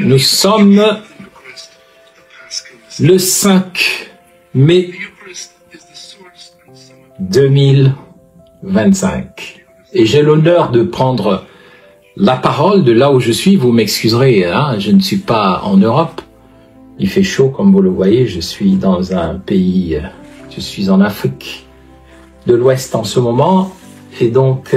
Nous sommes le 5 mai 2025 et j'ai l'honneur de prendre la parole de là où je suis. Vous m'excuserez, hein, je ne suis pas en Europe. Il fait chaud comme vous le voyez, je suis dans un pays, je suis en Afrique de l'Ouest en ce moment et donc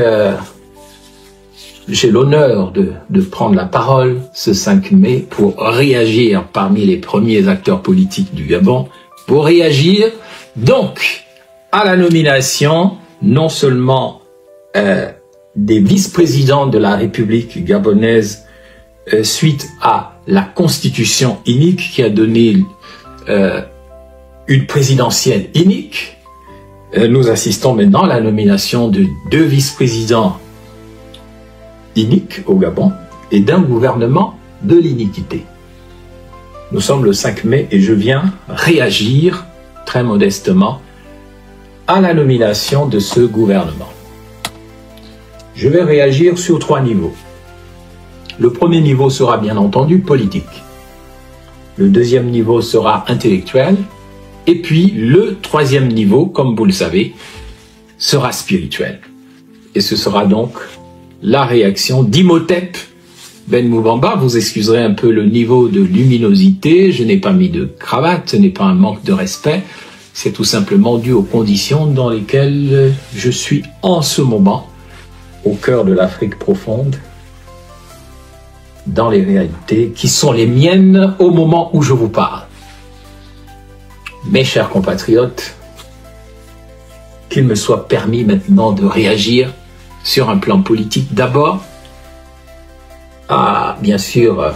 j'ai l'honneur de prendre la parole ce 5 mai pour réagir parmi les premiers acteurs politiques du Gabon, pour réagir donc à la nomination non seulement des vice-présidents de la République gabonaise suite à la constitution unique qui a donné une présidentielle unique. Nous assistons maintenant à la nomination de 2 vice-présidents uniques au Gabon et d'un gouvernement de l'iniquité. Nous sommes le 5 mai et je viens réagir très modestement à la nomination de ce gouvernement. Je vais réagir sur 3 niveaux. Le premier niveau sera bien entendu politique. Le deuxième niveau sera intellectuel. Et puis le troisième niveau, comme vous le savez, sera spirituel. Et ce sera donc la réaction d'Imhotep Ben Moubamba. Vous excuserez un peu le niveau de luminosité. Je n'ai pas mis de cravate, ce n'est pas un manque de respect. C'est tout simplement dû aux conditions dans lesquelles je suis en ce moment, au cœur de l'Afrique profonde, dans les réalités qui sont les miennes au moment où je vous parle. Mes chers compatriotes, qu'il me soit permis maintenant de réagir sur un plan politique. D'abord, à bien sûr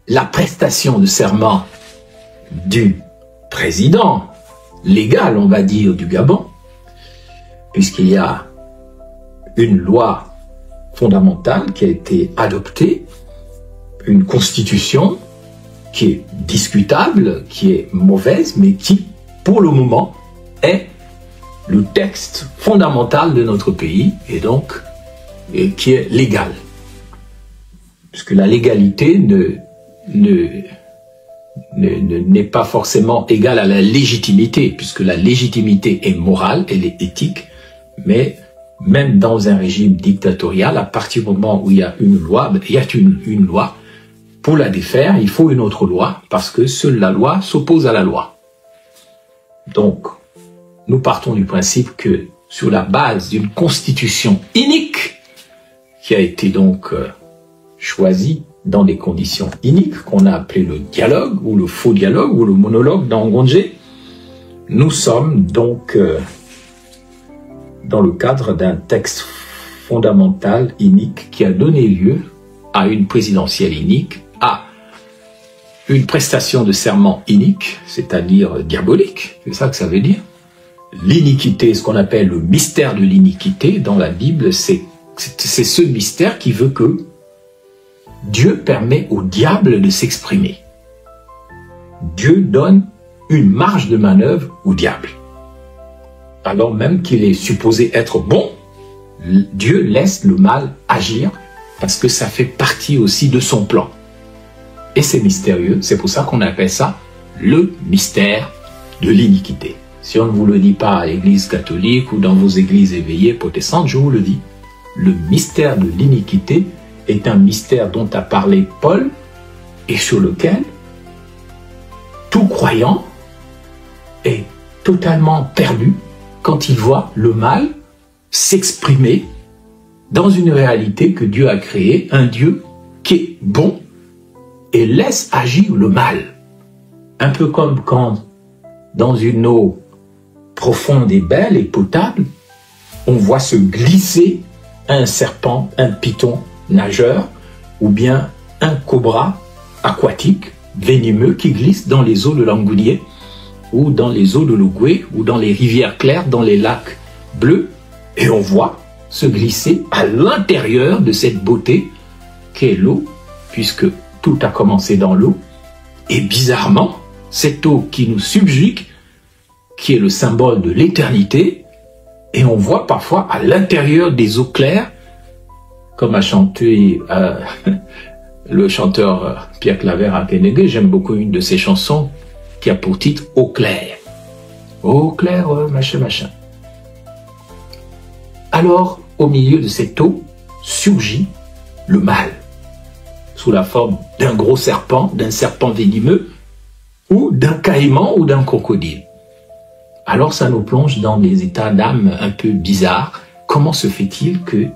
la prestation de serment du président légal, on va dire, du Gabon, puisqu'il y a une loi fondamentale qui a été adoptée, une constitution qui est discutable, qui est mauvaise, mais qui, pour le moment, est le texte fondamental de notre pays et donc qui est légal. Puisque la légalité n'est pas forcément égale à la légitimité, puisque la légitimité est morale, elle est éthique, mais même dans un régime dictatorial, à partir du moment où il y a une loi, il y a une loi. Pour la défaire, il faut une autre loi, parce que seule la loi s'oppose à la loi. Donc, nous partons du principe que, sur la base d'une constitution unique, qui a été donc choisie dans des conditions uniques, qu'on a appelé le dialogue, ou le faux dialogue, ou le monologue dans Ngondje, nous sommes donc dans le cadre d'un texte fondamental unique qui a donné lieu à une présidentielle unique, à une prestation de serment unique, c'est-à-dire diabolique, c'est ça que ça veut dire. L'iniquité, ce qu'on appelle le mystère de l'iniquité dans la Bible, c'est ce mystère qui veut que Dieu permet au diable de s'exprimer. Dieu donne une marge de manœuvre au diable. Alors même qu'il est supposé être bon, Dieu laisse le mal agir parce que ça fait partie aussi de son plan. Et c'est mystérieux, c'est pour ça qu'on appelle ça le mystère de l'iniquité. Si on ne vous le dit pas à l'église catholique ou dans vos églises éveillées protestantes, je vous le dis. Le mystère de l'iniquité est un mystère dont a parlé Paul et sur lequel tout croyant est totalement perdu quand il voit le mal s'exprimer dans une réalité que Dieu a créée, un Dieu qui est bon et laisse agir le mal. Un peu comme quand, dans une eau profonde et belle et potable, on voit se glisser un serpent, un python nageur, ou bien un cobra aquatique, venimeux, qui glisse dans les eaux de l'Angounier, ou dans les eaux de l'Ougoué, ou dans les rivières claires, dans les lacs bleus, et on voit se glisser à l'intérieur de cette beauté qu'est l'eau, puisque tout a commencé dans l'eau, et bizarrement, cette eau qui nous subjugue, qui est le symbole de l'éternité, et on voit parfois à l'intérieur des eaux claires comme a chanté le chanteur Pierre Claver à Kenegue. J'aime beaucoup une de ses chansons qui a pour titre « Au clair ». Au clair, machin, machin. Alors, au milieu de cette eau, surgit le mal, sous la forme d'un gros serpent, d'un serpent venimeux, ou d'un caïman ou d'un crocodile. Alors ça nous plonge dans des états d'âme un peu bizarres. Comment se fait-il que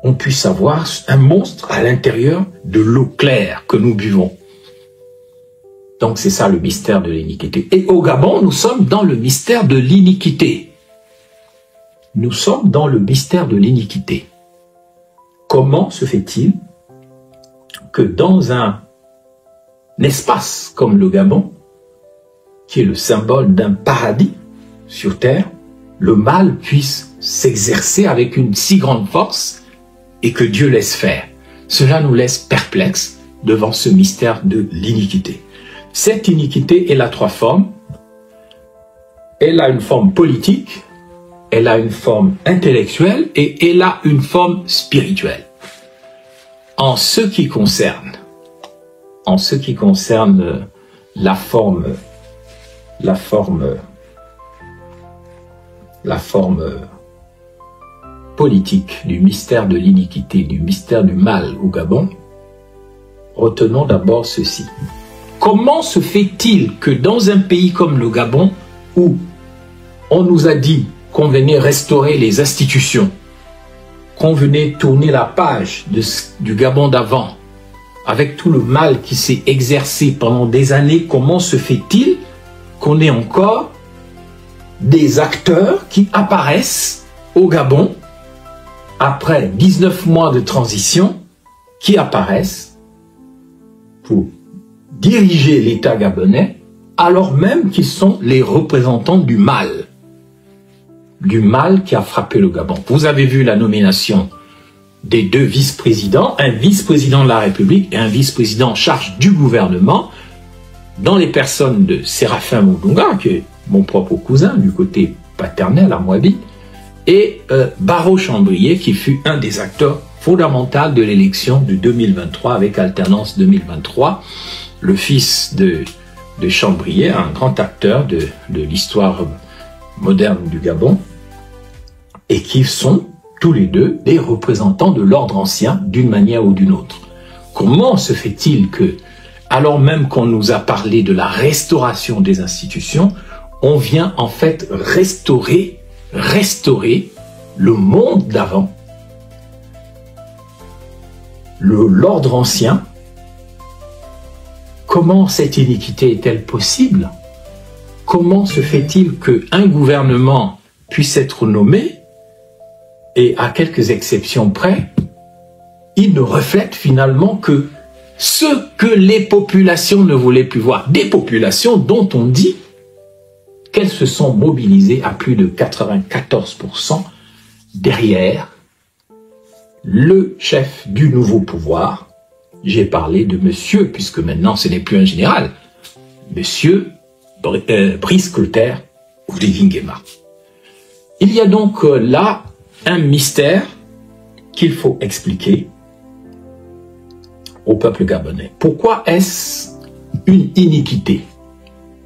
on puisse avoir un monstre à l'intérieur de l'eau claire que nous buvons? Donc c'est ça le mystère de l'iniquité. Et au Gabon, nous sommes dans le mystère de l'iniquité. Nous sommes dans le mystère de l'iniquité. Comment se fait-il que dans un espace comme le Gabon, qui est le symbole d'un paradis sur terre, le mal puisse s'exercer avec une si grande force et que Dieu laisse faire? Cela nous laisse perplexes devant ce mystère de l'iniquité. Cette iniquité, elle a trois formes. Elle a une forme politique, elle a une forme intellectuelle et elle a une forme spirituelle. En ce qui concerne la forme politique du mystère de l'iniquité, du mystère du mal au Gabon, retenons d'abord ceci. Comment se fait-il que dans un pays comme le Gabon, où on nous a dit qu'on venait restaurer les institutions, qu'on venait tourner la page du Gabon d'avant, avec tout le mal qui s'est exercé pendant des années, comment se fait-il qu'on ait encore des acteurs qui apparaissent au Gabon, après 19 mois de transition, qui apparaissent pour diriger l'État gabonais, alors même qu'ils sont les représentants du mal qui a frappé le Gabon. Vous avez vu la nomination des deux vice-présidents, un vice-président de la République et un vice-président en charge du gouvernement, dans les personnes de Séraphin Moudunga, qui est mon propre cousin du côté paternel à Mouabi, et Barreau Chambrier, qui fut un des acteurs fondamentaux de l'élection de 2023 avec alternance 2023, le fils de Chambrier, un grand acteur de l'histoire moderne du Gabon, et qui sont tous les deux des représentants de l'ordre ancien d'une manière ou d'une autre. Comment se fait-il que, alors même qu'on nous a parlé de la restauration des institutions, on vient en fait restaurer le monde d'avant, l'ordre ancien? Comment cette iniquité est-elle possible? Comment se fait-il qu'un gouvernement puisse être nommé et, à quelques exceptions près, il ne reflète finalement que ce que les populations ne voulaient plus voir? Des populations dont on dit qu'elles se sont mobilisées à plus de 94% derrière le chef du nouveau pouvoir. J'ai parlé de monsieur, puisque maintenant ce n'est plus un général, monsieur Brice Clotaire Oligui-Nguema. Il y a donc là un mystère qu'il faut expliquer au peuple gabonais. Pourquoi est-ce une iniquité?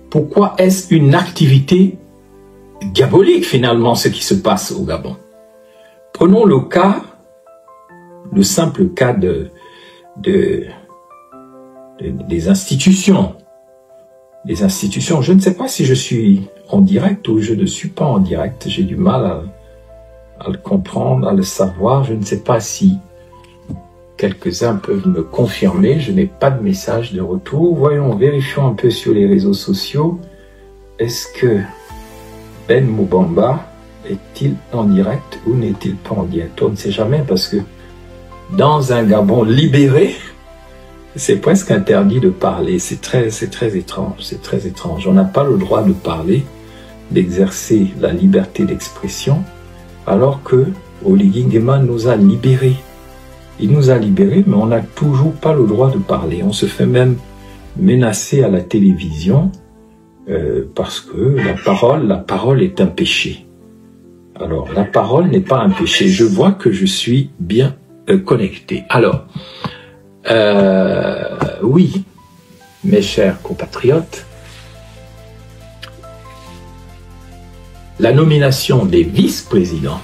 Pourquoi est-ce une activité diabolique finalement ce qui se passe au Gabon? Prenons le simple cas des institutions. Les institutions, je ne sais pas si je suis en direct ou je ne suis pas en direct. J'ai du mal à le comprendre, à le savoir. Je ne sais pas si quelques-uns peuvent me confirmer. Je n'ai pas de message de retour. Voyons, vérifions un peu sur les réseaux sociaux. Est-ce que Ben Moubamba est-il en direct ou n'est-il pas en direct? On ne sait jamais parce que dans un Gabon libéré, c'est presque interdit de parler. C'est très étrange. C'est très étrange. On n'a pas le droit de parler, d'exercer la liberté d'expression, alors que Oligui-Nguema nous a libérés. Il nous a libérés, mais on n'a toujours pas le droit de parler. On se fait même menacer à la télévision parce que la parole est un péché. Alors, la parole n'est pas un péché. Je vois que je suis bien connectés. Alors, oui, mes chers compatriotes, la nomination des vice-présidents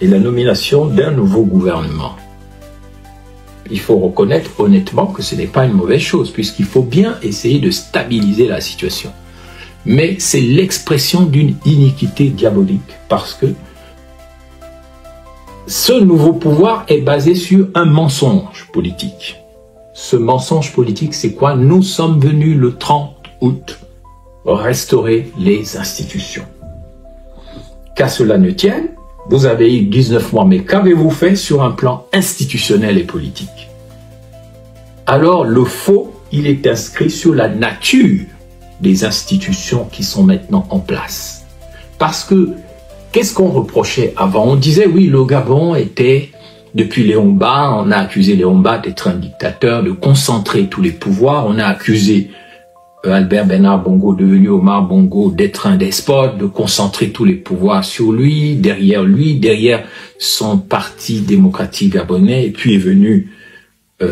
et la nomination d'un nouveau gouvernement, il faut reconnaître honnêtement que ce n'est pas une mauvaise chose, puisqu'il faut bien essayer de stabiliser la situation. Mais c'est l'expression d'une iniquité diabolique, parce que ce nouveau pouvoir est basé sur un mensonge politique. Ce mensonge politique, c'est quoi? Nous sommes venus le 30 août restaurer les institutions. Qu'à cela ne tienne, vous avez eu 19 mois, mais qu'avez-vous fait sur un plan institutionnel et politique? Alors, le faux, il est inscrit sur la nature des institutions qui sont maintenant en place. Parce que, qu'est-ce qu'on reprochait avant? On disait, oui, le Gabon était, depuis Léon Mba, on a accusé Léon Mba d'être un dictateur, de concentrer tous les pouvoirs, on a accusé Albert Bernard Bongo, devenu Omar Bongo, d'être un despote, de concentrer tous les pouvoirs sur lui, derrière son parti démocratique gabonais, et puis est venu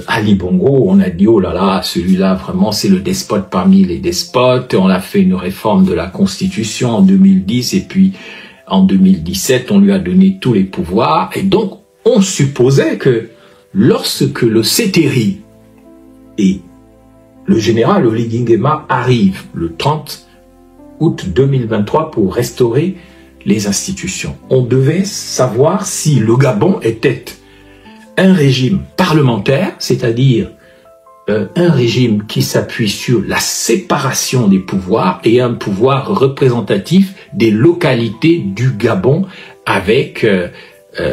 Ali Bongo, on a dit, oh là là, celui-là, vraiment, c'est le despote parmi les despotes, on a fait une réforme de la Constitution en 2010, et puis en 2017, on lui a donné tous les pouvoirs, et donc, on supposait que lorsque le CETERI et le général Oligui Nguema arrive le 30 août 2023 pour restaurer les institutions. On devait savoir si le Gabon était un régime parlementaire, c'est-à-dire un régime qui s'appuie sur la séparation des pouvoirs et un pouvoir représentatif des localités du Gabon avec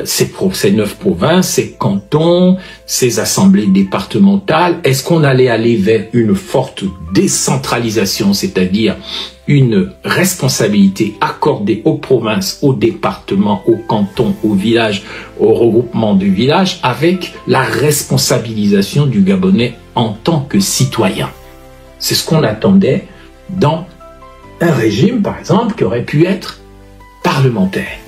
ces 9 provinces, ces cantons, ces assemblées départementales. Est-ce qu'on allait aller vers une forte décentralisation, c'est-à-dire une responsabilité accordée aux provinces, aux départements, aux cantons, aux villages, au regroupement de villages, avec la responsabilisation du Gabonais en tant que citoyen? C'est ce qu'on attendait dans un régime, par exemple, qui aurait pu être parlementaire,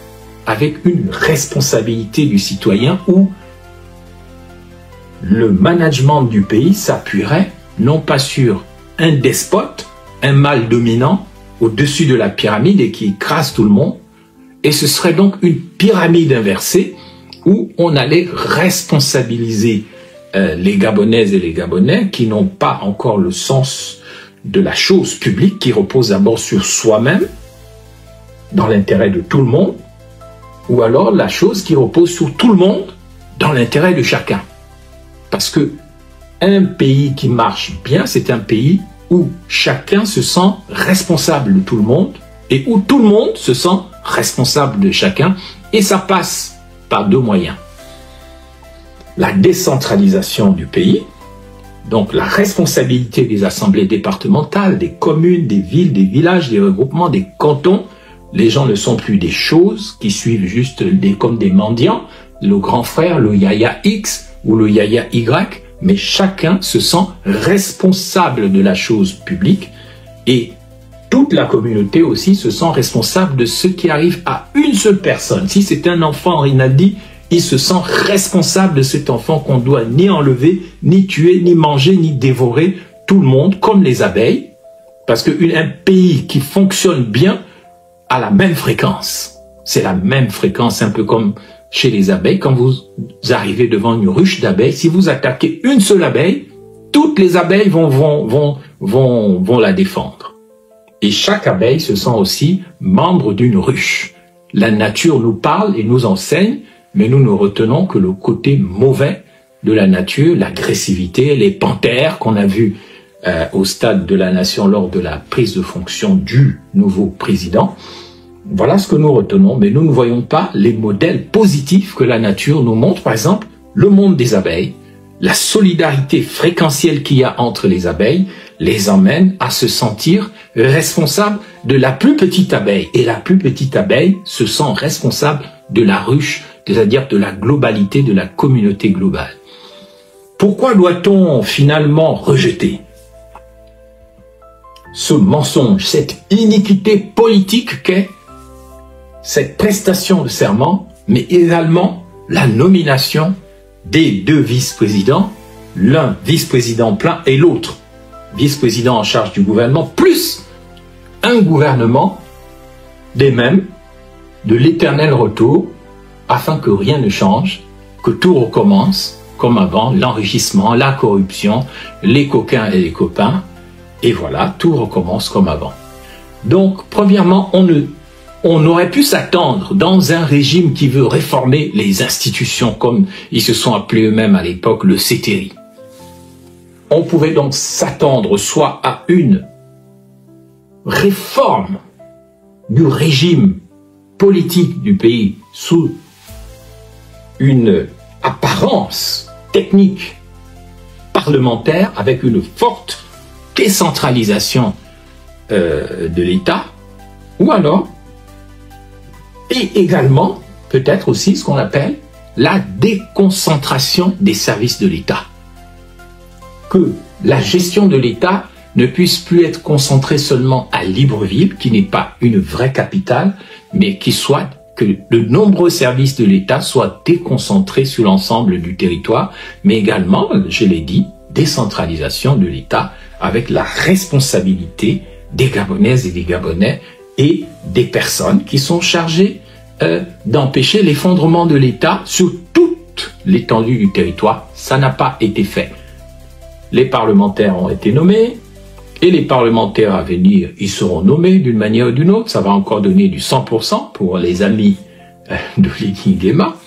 avec une responsabilité du citoyen où le management du pays s'appuierait non pas sur un despote, un mâle dominant au-dessus de la pyramide et qui écrase tout le monde, et ce serait donc une pyramide inversée où on allait responsabiliser les Gabonaises et les Gabonais qui n'ont pas encore le sens de la chose publique, qui repose d'abord sur soi-même, dans l'intérêt de tout le monde, ou alors la chose qui repose sur tout le monde dans l'intérêt de chacun. Parce que un pays qui marche bien, c'est un pays où chacun se sent responsable de tout le monde et où tout le monde se sent responsable de chacun, et ça passe par deux moyens. La décentralisation du pays, donc la responsabilité des assemblées départementales, des communes, des villes, des villages, des regroupements, des cantons. Les gens ne sont plus des choses qui suivent juste comme des mendiants, le grand frère, le yaya X ou le yaya Y, mais chacun se sent responsable de la chose publique, et toute la communauté aussi se sent responsable de ce qui arrive à une seule personne. Si c'est un enfant, Rinaldi, il se sent responsable de cet enfant qu'on doit ni enlever, ni tuer, ni manger, ni dévorer, tout le monde, comme les abeilles, parce qu'un pays qui fonctionne bien à la même fréquence. C'est la même fréquence, un peu comme chez les abeilles. Quand vous arrivez devant une ruche d'abeilles, si vous attaquez une seule abeille, toutes les abeilles vont la défendre. Et chaque abeille se sent aussi membre d'une ruche. La nature nous parle et nous enseigne, mais nous ne retenons que le côté mauvais de la nature, l'agressivité, les panthères qu'on a vues au stade de la nation lors de la prise de fonction du nouveau président. Voilà ce que nous retenons, mais nous ne voyons pas les modèles positifs que la nature nous montre. Par exemple, le monde des abeilles, la solidarité fréquentielle qu'il y a entre les abeilles, les emmène à se sentir responsables de la plus petite abeille. Et la plus petite abeille se sent responsable de la ruche, c'est-à-dire de la globalité, de la communauté globale. Pourquoi doit-on finalement rejeter ce mensonge, cette iniquité politique qu'est cette prestation de serment, mais également la nomination des deux vice-présidents, l'un vice-président plein et l'autre vice-président en charge du gouvernement, plus un gouvernement des mêmes, de l'éternel retour, afin que rien ne change, que tout recommence comme avant, l'enrichissement, la corruption, les coquins et les copains, et voilà, tout recommence comme avant. Donc, premièrement, on aurait pu s'attendre dans un régime qui veut réformer les institutions, comme ils se sont appelés eux-mêmes à l'époque le CTRI. On pouvait donc s'attendre soit à une réforme du régime politique du pays sous une apparence technique parlementaire avec une forte décentralisation de l'État, ou alors, et également peut-être aussi ce qu'on appelle la déconcentration des services de l'État. Que la gestion de l'État ne puisse plus être concentrée seulement à Libreville, qui n'est pas une vraie capitale, mais que de nombreux services de l'État soient déconcentrés sur l'ensemble du territoire, mais également, je l'ai dit, décentralisation de l'État avec la responsabilité des Gabonaises et des Gabonais et des personnes qui sont chargées d'empêcher l'effondrement de l'État sur toute l'étendue du territoire. Ça n'a pas été fait. Les parlementaires ont été nommés, et les parlementaires à venir, ils seront nommés d'une manière ou d'une autre. Ça va encore donner du 100% pour les amis de Lady Nguema.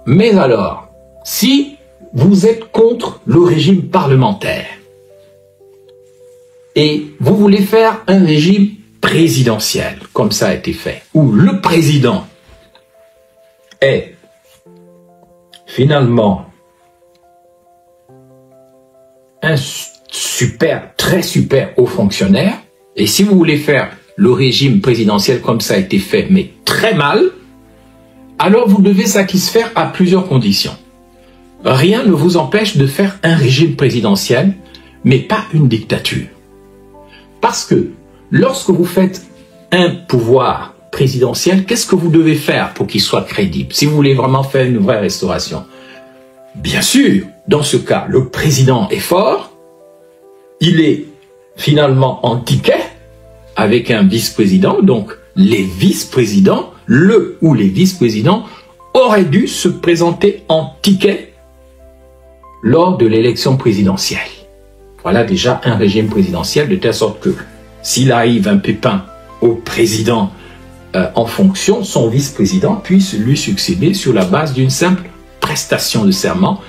Mais alors, si vous êtes contre le régime parlementaire et vous voulez faire un régime présidentiel, comme ça a été fait, où le président est finalement un très super haut fonctionnaire, et si vous voulez faire le régime présidentiel comme ça a été fait, mais très mal, alors vous devez satisfaire à plusieurs conditions. Rien ne vous empêche de faire un régime présidentiel, mais pas une dictature. Parce que lorsque vous faites un pouvoir présidentiel, qu'est-ce que vous devez faire pour qu'il soit crédible, si vous voulez vraiment faire une vraie restauration? Bien sûr, dans ce cas, le président est fort, il est finalement en ticket avec un vice-président, donc les vice-présidents, le ou les vice-présidents auraient dû se présenter en ticket lors de l'élection présidentielle. Voilà déjà un régime présidentiel de telle sorte que s'il arrive un pépin au président en fonction, son vice-président puisse lui succéder sur la base d'une simple prestation de serment.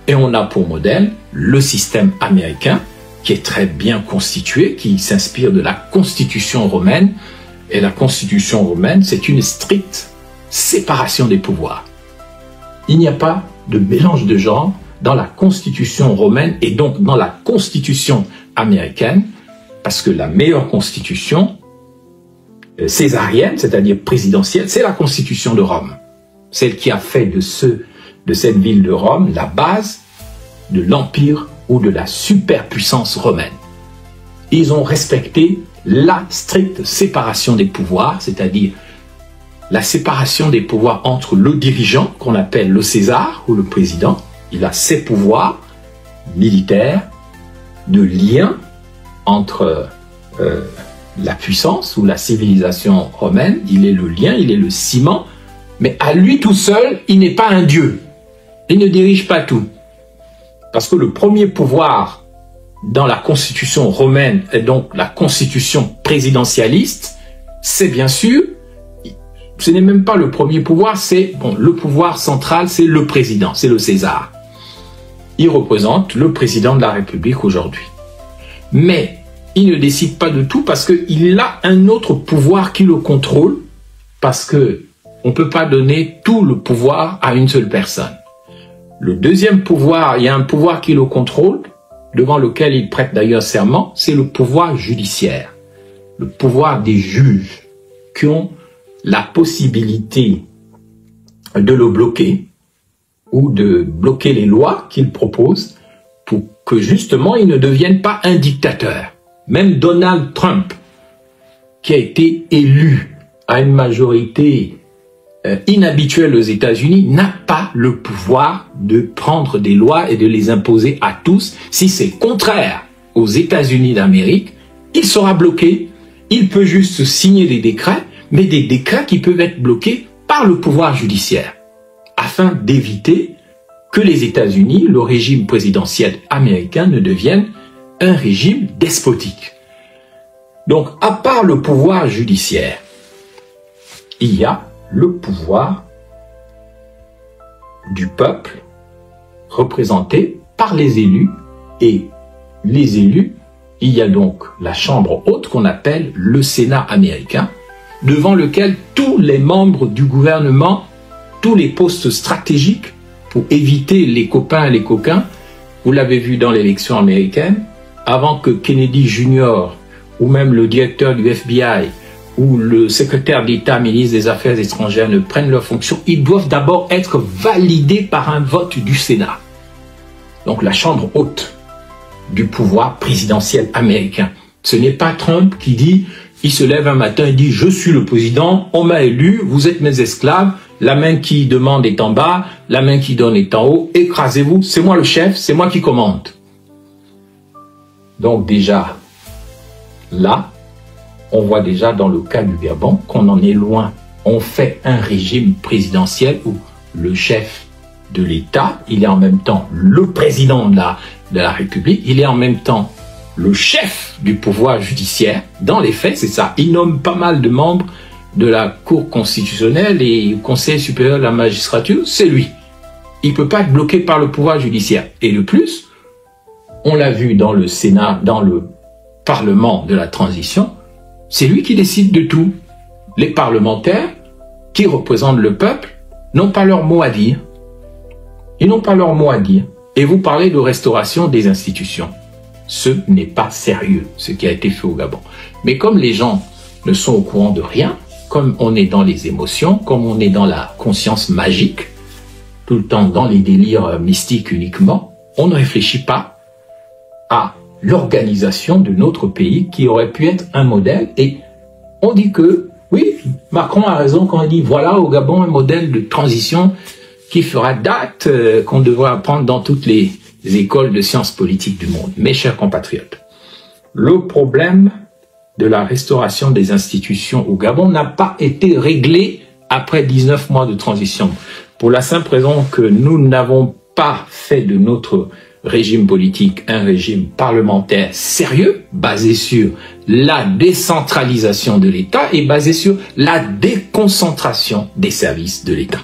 Et on a pour modèle le système américain qui est très bien constitué, qui s'inspire de la Constitution romaine. Et la Constitution romaine, c'est une stricte séparation des pouvoirs. Il n'y a pas de mélange de genres dans la Constitution romaine et donc dans la Constitution américaine, parce que la meilleure constitution césarienne, c'est-à-dire présidentielle, c'est la Constitution de Rome. Celle qui a fait de cette ville de Rome la base de l'empire ou de la superpuissance romaine. Ils ont respecté la stricte séparation des pouvoirs, c'est-à-dire la séparation des pouvoirs entre le dirigeant, qu'on appelle le César ou le président. Il a ses pouvoirs militaires, de lien entre la puissance ou la civilisation romaine. Il est le lien, il est le ciment, mais à lui tout seul, il n'est pas un dieu. Il ne dirige pas tout. Parce que le premier pouvoir dans la constitution romaine, et donc la constitution présidentialiste, c'est bien sûr, ce n'est même pas le premier pouvoir, c'est le pouvoir central, c'est le président, c'est le César. Il représente le président de la République aujourd'hui. Mais il ne décide pas de tout parce qu'il a un autre pouvoir qui le contrôle, parce que on ne peut pas donner tout le pouvoir à une seule personne. Le deuxième pouvoir, il y a un pouvoir qui le contrôle, devant lequel il prête d'ailleurs serment, c'est le pouvoir judiciaire, le pouvoir des juges qui ont la possibilité de le bloquer ou de bloquer les lois qu'il propose pour que justement il ne devienne pas un dictateur. Même Donald Trump, qui a été élu à une majorité inhabituel aux États-Unis, n'a pas le pouvoir de prendre des lois et de les imposer à tous. Si c'est contraire aux États-Unis d'Amérique, il sera bloqué. Il peut juste signer des décrets, mais des décrets qui peuvent être bloqués par le pouvoir judiciaire, afin d'éviter que les États-Unis, le régime présidentiel américain, ne devienne un régime despotique. Donc, à part le pouvoir judiciaire, il y a le pouvoir du peuple représenté par les élus, et les élus, il y a donc la chambre haute qu'on appelle le Sénat américain, devant lequel tous les membres du gouvernement, tous les postes stratégiques, pour éviter les copains et les coquins, vous l'avez vu dans l'élection américaine, avant que Kennedy Jr. ou même le directeur du FBI ou le secrétaire d'État, ministre des Affaires étrangères ne prennent leurs fonctions, ils doivent d'abord être validés par un vote du Sénat. Donc la chambre haute du pouvoir présidentiel américain. Ce n'est pas Trump qui dit, il se lève un matin et dit « Je suis le président, on m'a élu, vous êtes mes esclaves, la main qui demande est en bas, la main qui donne est en haut, écrasez-vous, c'est moi le chef, c'est moi qui commande. » Donc déjà, là, on voit déjà dans le cas du Gabon qu'on en est loin. On fait un régime présidentiel où le chef de l'État, il est en même temps le président de la République, il est en même temps le chef du pouvoir judiciaire. Dans les faits, c'est ça. Il nomme pas mal de membres de la Cour constitutionnelle et du Conseil supérieur de la magistrature, c'est lui. Il ne peut pas être bloqué par le pouvoir judiciaire. Et de plus, on l'a vu dans le Sénat, dans le Parlement de la transition, c'est lui qui décide de tout. Les parlementaires, qui représentent le peuple, n'ont pas leur mot à dire. Ils n'ont pas leur mot à dire. Et vous parlez de restauration des institutions. Ce n'est pas sérieux, ce qui a été fait au Gabon. Mais comme les gens ne sont au courant de rien, comme on est dans les émotions, comme on est dans la conscience magique, tout le temps dans les délires mystiques uniquement, on ne réfléchit pas à l'organisation de notre pays qui aurait pu être un modèle. Et on dit que, oui, Macron a raison quand il dit, voilà au Gabon un modèle de transition qui fera date, qu'on devrait apprendre dans toutes les écoles de sciences politiques du monde. Mes chers compatriotes, le problème de la restauration des institutions au Gabon n'a pas été réglé après 19 mois de transition. Pour la simple raison que nous n'avons pas fait de notre régime politique un régime parlementaire sérieux, basé sur la décentralisation de l'État et basé sur la déconcentration des services de l'État.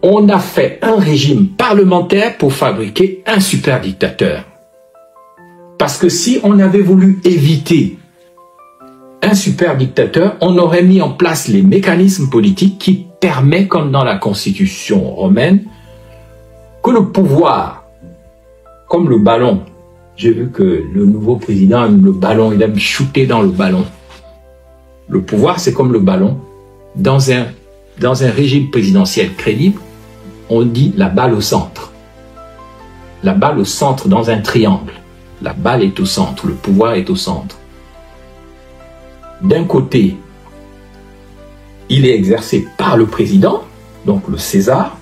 On a fait un régime parlementaire pour fabriquer un super dictateur. Parce que si on avait voulu éviter un super dictateur, on aurait mis en place les mécanismes politiques qui permettent, comme dans la constitution romaine, que le pouvoir, comme le ballon, j'ai vu que le nouveau président aime le ballon, il aime shooter dans le ballon. Le pouvoir, c'est comme le ballon. Dans un régime présidentiel crédible, on dit la balle au centre. La balle au centre dans un triangle. La balle est au centre, le pouvoir est au centre. D'un côté, il est exercé par le président, donc le César,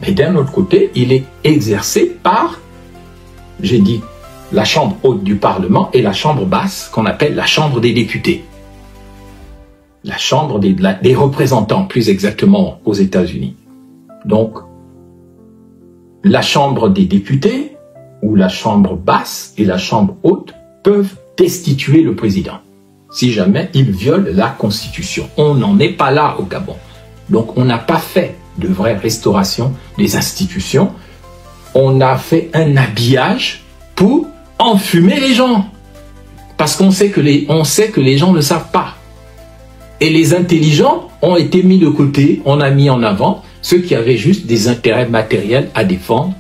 mais d'un autre côté, il est exercé par, j'ai dit, la chambre haute du Parlement et la chambre basse, qu'on appelle la chambre des députés. La chambre des représentants, plus exactement, aux États-Unis. Donc, la chambre des députés, ou la chambre basse et la chambre haute, peuvent destituer le président, si jamais il viole la Constitution. On n'en est pas là au Gabon. Donc, on n'a pas fait de vraie restauration des institutions. On a fait un habillage pour enfumer les gens. Parce qu'on sait que les gens ne savent pas. Et les intelligents ont été mis de côté, on a mis en avant ceux qui avaient juste des intérêts matériels à défendre.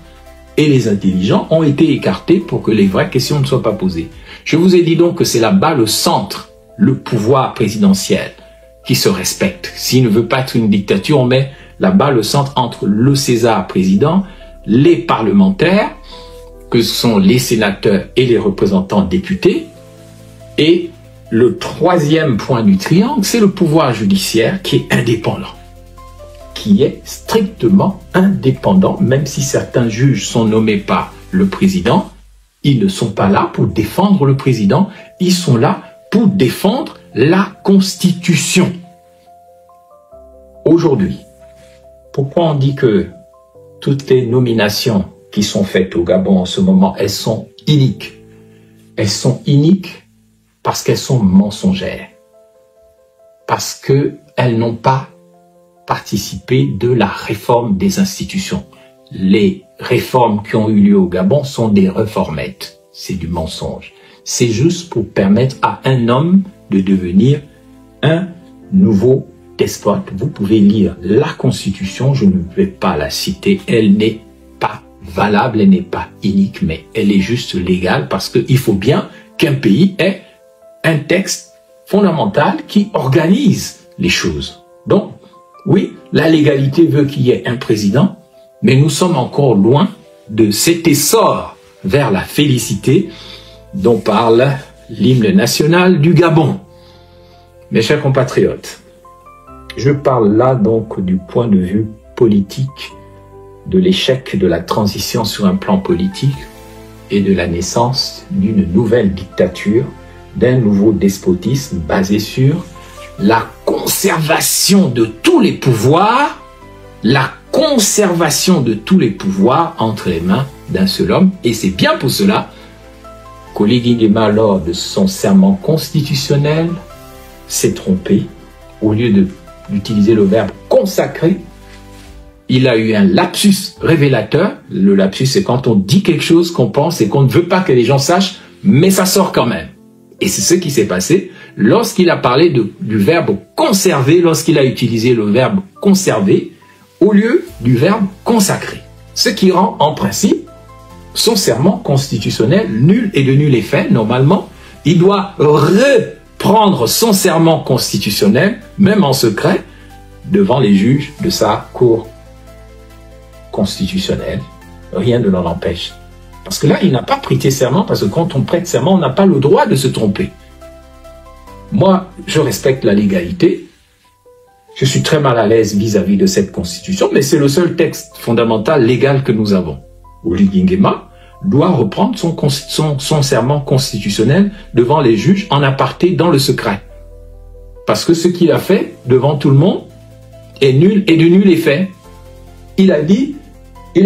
Et les intelligents ont été écartés pour que les vraies questions ne soient pas posées. Je vous ai dit donc que c'est la balle au centre, le pouvoir présidentiel, qui se respecte. S'il ne veut pas être une dictature, on met la balle au centre entre le César président, les parlementaires, que sont les sénateurs et les représentants députés, et le troisième point du triangle, c'est le pouvoir judiciaire qui est indépendant, qui est strictement indépendant, même si certains juges sont nommés par le président, ils ne sont pas là pour défendre le président, ils sont là pour défendre la Constitution. Aujourd'hui, pourquoi on dit que toutes les nominations qui sont faites au Gabon en ce moment, elles sont iniques? Elles sont iniques parce qu'elles sont mensongères, parce qu'elles n'ont pas participé de la réforme des institutions. Les réformes qui ont eu lieu au Gabon sont des réformettes, c'est du mensonge. C'est juste pour permettre à un homme de devenir un nouveau despote. Vous pouvez lire la Constitution, je ne vais pas la citer, elle n'est pas valable, elle n'est pas inique, mais elle est juste légale parce qu'il faut bien qu'un pays ait un texte fondamental qui organise les choses. Donc, oui, la légalité veut qu'il y ait un président, mais nous sommes encore loin de cet essor vers la félicité dont parle l'hymne national du Gabon. Mes chers compatriotes, je parle là donc du point de vue politique, de l'échec de la transition sur un plan politique et de la naissance d'une nouvelle dictature, d'un nouveau despotisme basé sur la conservation de tous les pouvoirs, entre les mains d'un seul homme. Et c'est bien pour cela qu'Oligui Nguema, lors de son serment constitutionnel, s'est trompé. Au lieu d'utiliser le verbe consacrer, il a eu un lapsus révélateur. Le lapsus, c'est quand on dit quelque chose qu'on pense et qu'on ne veut pas que les gens sachent, mais ça sort quand même. Et c'est ce qui s'est passé lorsqu'il a parlé du verbe conserver, lorsqu'il a utilisé le verbe conserver au lieu du verbe consacrer. Ce qui rend en principe son serment constitutionnel nul et de nul effet. Normalement, il doit reprendre son serment constitutionnel, même en secret, devant les juges de sa cour constitutionnelle. Rien ne l'en empêche. Parce que là, il n'a pas prêté serment, parce que quand on prête serment, on n'a pas le droit de se tromper. Moi, je respecte la légalité. Je suis très mal à l'aise vis-à-vis de cette constitution, mais c'est le seul texte fondamental légal que nous avons. Oligui Nguema doit reprendre son serment constitutionnel devant les juges en aparté dans le secret. Parce que ce qu'il a fait devant tout le monde est nul et de nul effet. Il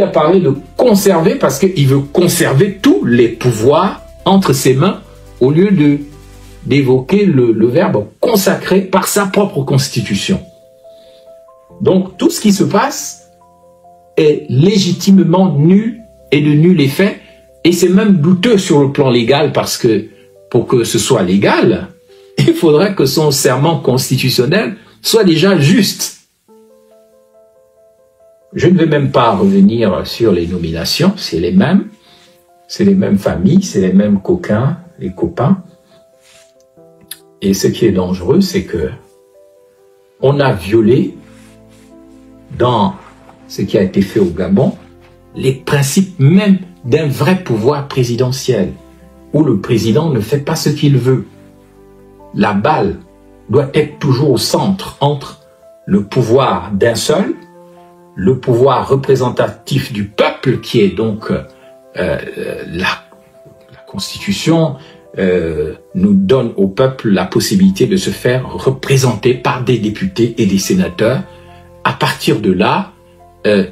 a parlé de conserver parce qu'il veut conserver tous les pouvoirs entre ses mains au lieu d'évoquer le verbe consacrer par sa propre constitution. Donc tout ce qui se passe est légitimement nul et de nul effet, et c'est même douteux sur le plan légal parce que pour que ce soit légal, il faudrait que son serment constitutionnel soit déjà juste. Je ne vais même pas revenir sur les nominations, c'est les mêmes familles, c'est les mêmes coquins, les copains. Et ce qui est dangereux, c'est que on a violé, dans ce qui a été fait au Gabon, les principes même d'un vrai pouvoir présidentiel, où le président ne fait pas ce qu'il veut. La balle doit être toujours au centre, entre le pouvoir d'un seul, le pouvoir représentatif du peuple, qui est donc la Constitution, nous donne au peuple la possibilité de se faire représenter par des députés et des sénateurs. À partir de là,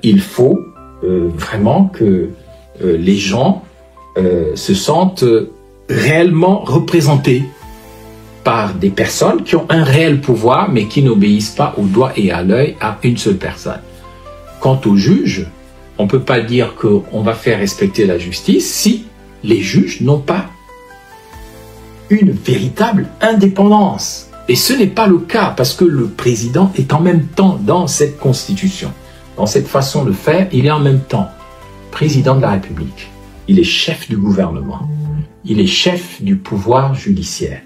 il faut vraiment que les gens se sentent réellement représentés par des personnes qui ont un réel pouvoir, mais qui n'obéissent pas au doigt et à l'œil à une seule personne. Quant aux juges, on ne peut pas dire qu'on va faire respecter la justice si les juges n'ont pas une véritable indépendance. Et ce n'est pas le cas, parce que le président est en même temps dans cette constitution, dans cette façon de faire, il est en même temps président de la République, il est chef du gouvernement, il est chef du pouvoir judiciaire,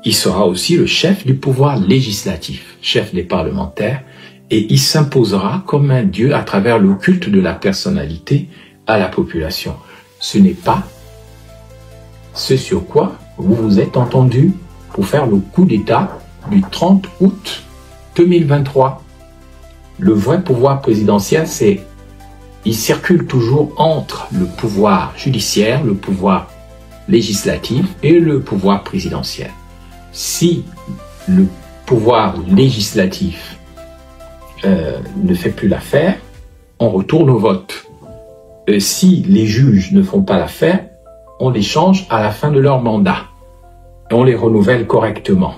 il sera aussi le chef du pouvoir législatif, chef des parlementaires, et il s'imposera comme un dieu à travers le culte de la personnalité à la population. Ce n'est pas ce sur quoi vous vous êtes entendu pour faire le coup d'État du 30 août 2023. Le vrai pouvoir présidentiel, il circule toujours entre le pouvoir judiciaire, le pouvoir législatif et le pouvoir présidentiel. Si le pouvoir législatif ne fait plus l'affaire, on retourne au vote. Si les juges ne font pas l'affaire, on les change à la fin de leur mandat. Et on les renouvelle correctement.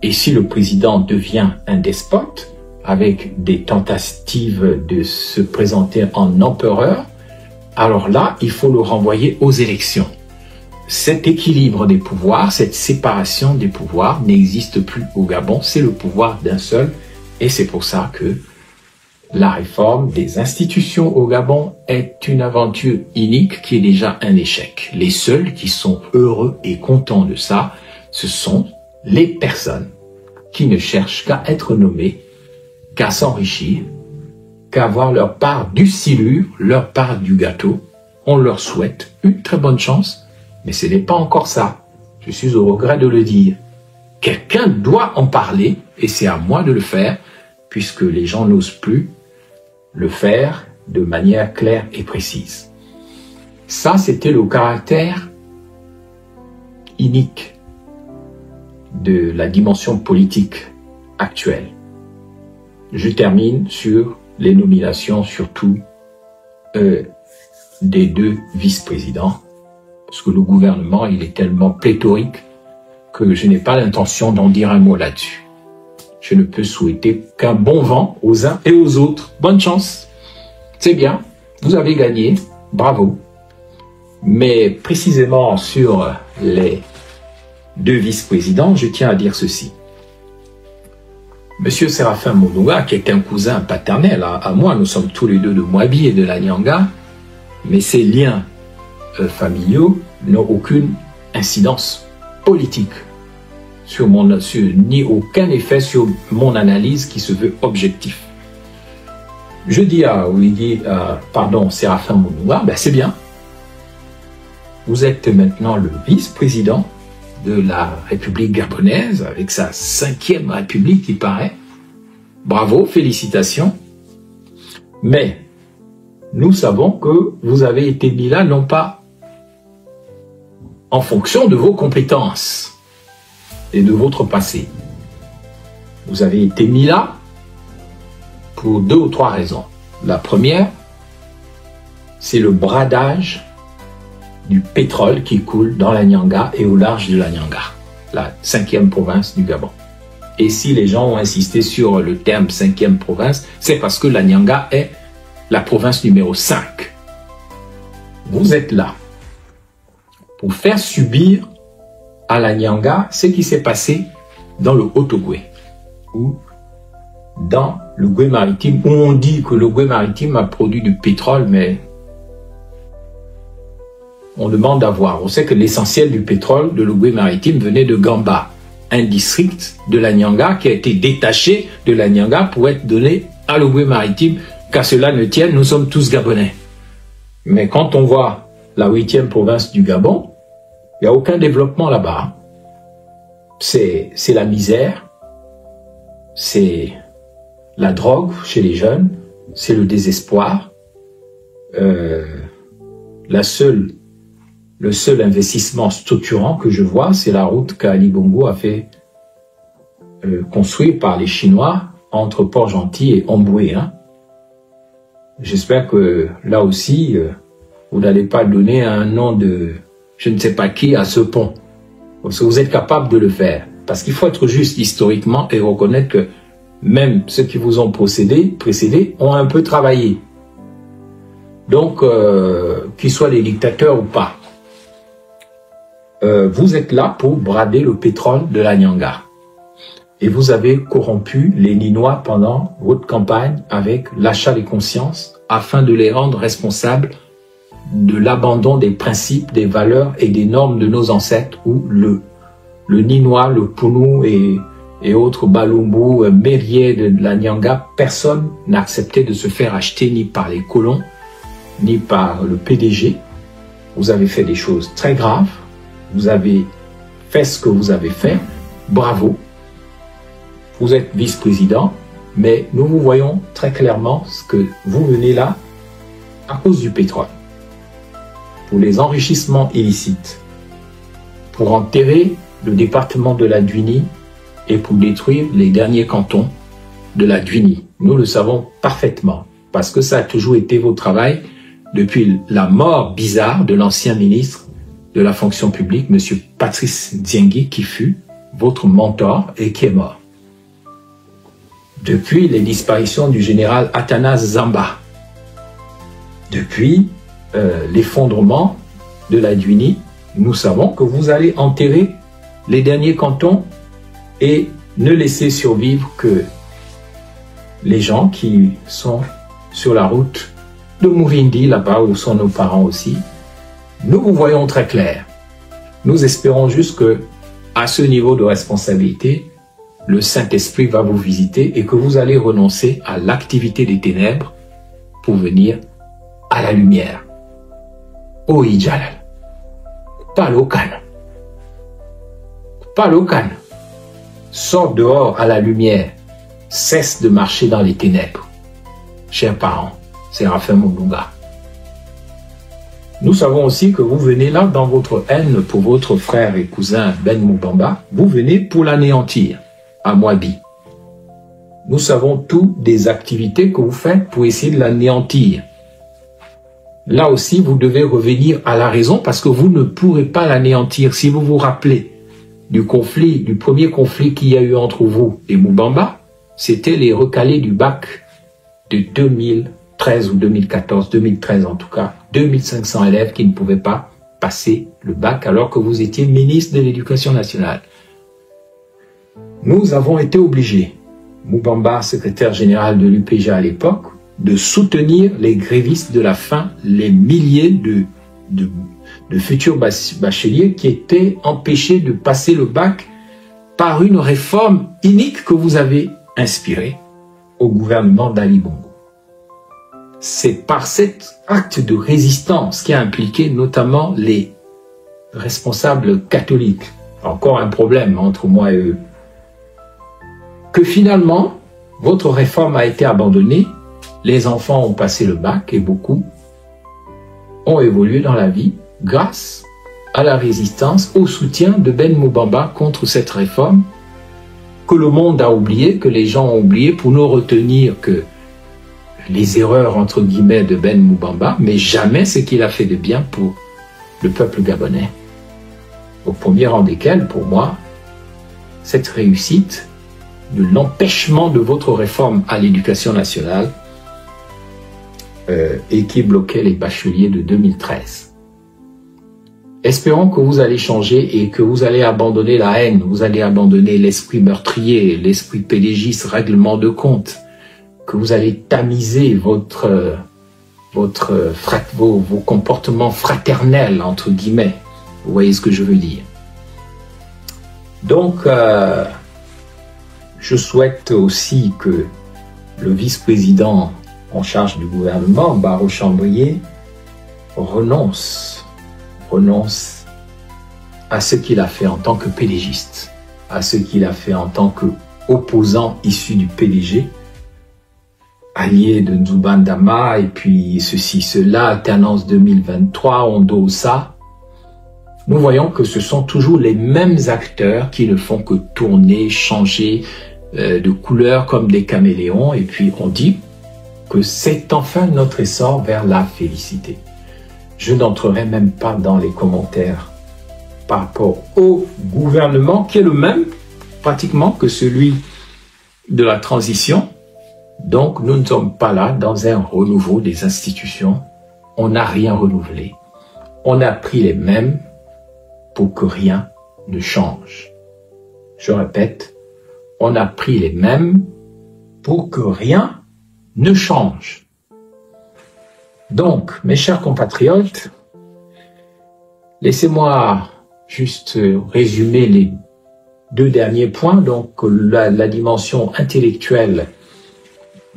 Et si le président devient un despote, avec des tentatives de se présenter en empereur, alors là, il faut le renvoyer aux élections. Cet équilibre des pouvoirs, cette séparation des pouvoirs n'existe plus au Gabon, c'est le pouvoir d'un seul, et c'est pour ça que la réforme des institutions au Gabon est une aventure inique qui est déjà un échec. Les seuls qui sont heureux et contents de ça, ce sont les personnes qui ne cherchent qu'à être nommées, qu'à s'enrichir, qu'à avoir leur part du silure, leur part du gâteau. On leur souhaite une très bonne chance, mais ce n'est pas encore ça. Je suis au regret de le dire. Quelqu'un doit en parler, et c'est à moi de le faire, puisque les gens n'osent plus le faire de manière claire et précise. Ça, c'était le caractère inique de la dimension politique actuelle. Je termine sur les nominations, surtout des deux vice-présidents, parce que le gouvernement, il est tellement pléthorique que je n'ai pas l'intention d'en dire un mot là-dessus. Je ne peux souhaiter qu'un bon vent aux uns et aux autres. Bonne chance. C'est bien, vous avez gagné, bravo. Mais précisément sur les deux vice-présidents, je tiens à dire ceci. Monsieur Séraphin Monouga, qui est un cousin paternel à moi, nous sommes tous les deux de Mwabi et de la Nyanga, mais ces liens familiaux n'ont aucune incidence politique ni aucun effet sur mon analyse qui se veut objectif. Je dis à Séraphin Monouga, ben c'est bien. Vous êtes maintenant le vice-président de la République gabonaise, avec sa 5e République, il paraît. Bravo, félicitations. Mais nous savons que vous avez été mis là, non pas en fonction de vos compétences et de votre passé. Vous avez été mis là pour 2 ou 3 raisons. La première, c'est le bradage du pétrole qui coule dans la Nyanga et au large de la Nyanga, la 5e province du Gabon. Et si les gens ont insisté sur le terme 5e province, c'est parce que la Nyanga est la province numéro 5. Vous êtes là pour faire subir à la Nyanga ce qui s'est passé dans le Haut-Ogooué, ou dans le Ogooué maritime, où on dit que le Ogooué maritime a produit du pétrole, mais on demande à voir. On sait que l'essentiel du pétrole de l'Ogooué maritime venait de Gamba, un district de la Nyanga qui a été détaché de la Nyanga pour être donné à l'Ogooué maritime. Qu'à cela ne tienne, nous sommes tous Gabonais. Mais quand on voit la 8e province du Gabon, il n'y a aucun développement là-bas. C'est la misère, c'est la drogue chez les jeunes, c'est le désespoir. Le seul investissement structurant que je vois, c'est la route qu'Ali Bongo a fait construire par les Chinois entre Port-Gentil et Omboué. Hein. J'espère que là aussi, vous n'allez pas donner un nom de je ne sais pas qui à ce pont. Parce que vous êtes capable de le faire. Parce qu'il faut être juste historiquement et reconnaître que même ceux qui vous ont précédé ont un peu travaillé. Donc, qu'ils soient des dictateurs ou pas, vous êtes là pour brader le pétrole de la Nyanga. Et vous avez corrompu les Ninois pendant votre campagne avec l'achat des consciences afin de les rendre responsables de l'abandon des principes, des valeurs et des normes de nos ancêtres où le Ninois, le Pounou et autres Balumbu, Mérier de la Nyanga, personne n'a accepté de se faire acheter ni par les colons, ni par le PDG. Vous avez fait des choses très graves, vous avez fait ce que vous avez fait, bravo, vous êtes vice-président, mais nous vous voyons très clairement ce que vous venez là à cause du pétrole, pour les enrichissements illicites, pour enterrer le département de la Guinée et pour détruire les derniers cantons de la Guinée. Nous le savons parfaitement, parce que ça a toujours été votre travail depuis la mort bizarre de l'ancien ministre de la fonction publique, M. Patrice Diengui, qui fut votre mentor et qui est mort. Depuis les disparitions du général Athanase Zamba, depuis l'effondrement de la Guinée, nous savons que vous allez enterrer les derniers cantons et ne laisser survivre que les gens qui sont sur la route de Mourindi, là-bas où sont nos parents aussi. Nous vous voyons très clair. Nous espérons juste que, à ce niveau de responsabilité, le Saint-Esprit va vous visiter et que vous allez renoncer à l'activité des ténèbres pour venir à la lumière. Oh Ijalal, Palokan, Palokan, sors dehors à la lumière, cesse de marcher dans les ténèbres. Chers parents, c'est Raphaël Mounouga. Nous savons aussi que vous venez là dans votre haine pour votre frère et cousin Ben Moubamba, vous venez pour l'anéantir à Moabi. Nous savons tout des activités que vous faites pour essayer de l'anéantir. Là aussi, vous devez revenir à la raison parce que vous ne pourrez pas l'anéantir. Si vous vous rappelez du conflit, du premier conflit qu'il y a eu entre vous et Moubamba, c'était les recalés du bac de 2013 ou 2014, 2013 en tout cas, 2500 élèves qui ne pouvaient pas passer le bac alors que vous étiez ministre de l'Éducation nationale. Nous avons été obligés, Moubamba, secrétaire général de l'UPJ à l'époque, de soutenir les grévistes de la faim, les milliers de futurs bacheliers qui étaient empêchés de passer le bac par une réforme inique que vous avez inspirée au gouvernement d'Ali Bongo. C'est par cet acte de résistance qui a impliqué notamment les responsables catholiques, encore un problème entre moi et eux, que finalement, votre réforme a été abandonnée, les enfants ont passé le bac et beaucoup ont évolué dans la vie grâce à la résistance, au soutien de Ben Moubamba contre cette réforme que le monde a oublié, que les gens ont oublié pour ne retenir que les erreurs entre guillemets de Ben Moubamba, mais jamais ce qu'il a fait de bien pour le peuple gabonais. Au premier rang desquels, pour moi, cette réussite de l'empêchement de votre réforme à l'éducation nationale et qui bloquait les bacheliers de 2013. Espérons que vous allez changer et que vous allez abandonner la haine, vous allez abandonner l'esprit meurtrier, l'esprit pédégiste, règlement de compte, que vous allez tamiser vos comportements fraternels, entre guillemets. Vous voyez ce que je veux dire. Donc, je souhaite aussi que le vice-président en charge du gouvernement, Barreau Chambrier, renonce à ce qu'il a fait en tant que pédégiste, à ce qu'il a fait en tant qu'opposant issu du PDG, allié de Nzubandama, et puis ceci, cela, alternance 2023, Ondosa. Nous voyons que ce sont toujours les mêmes acteurs qui ne font que tourner, changer de couleur comme des caméléons, et puis on dit que c'est enfin notre essor vers la félicité. Je n'entrerai même pas dans les commentaires par rapport au gouvernement qui est le même pratiquement que celui de la transition. Donc nous ne sommes pas là dans un renouveau des institutions. On n'a rien renouvelé. On a pris les mêmes pour que rien ne change. Je répète, on a pris les mêmes pour que rien ne change. Donc, mes chers compatriotes, laissez-moi juste résumer les deux derniers points. Donc, la dimension intellectuelle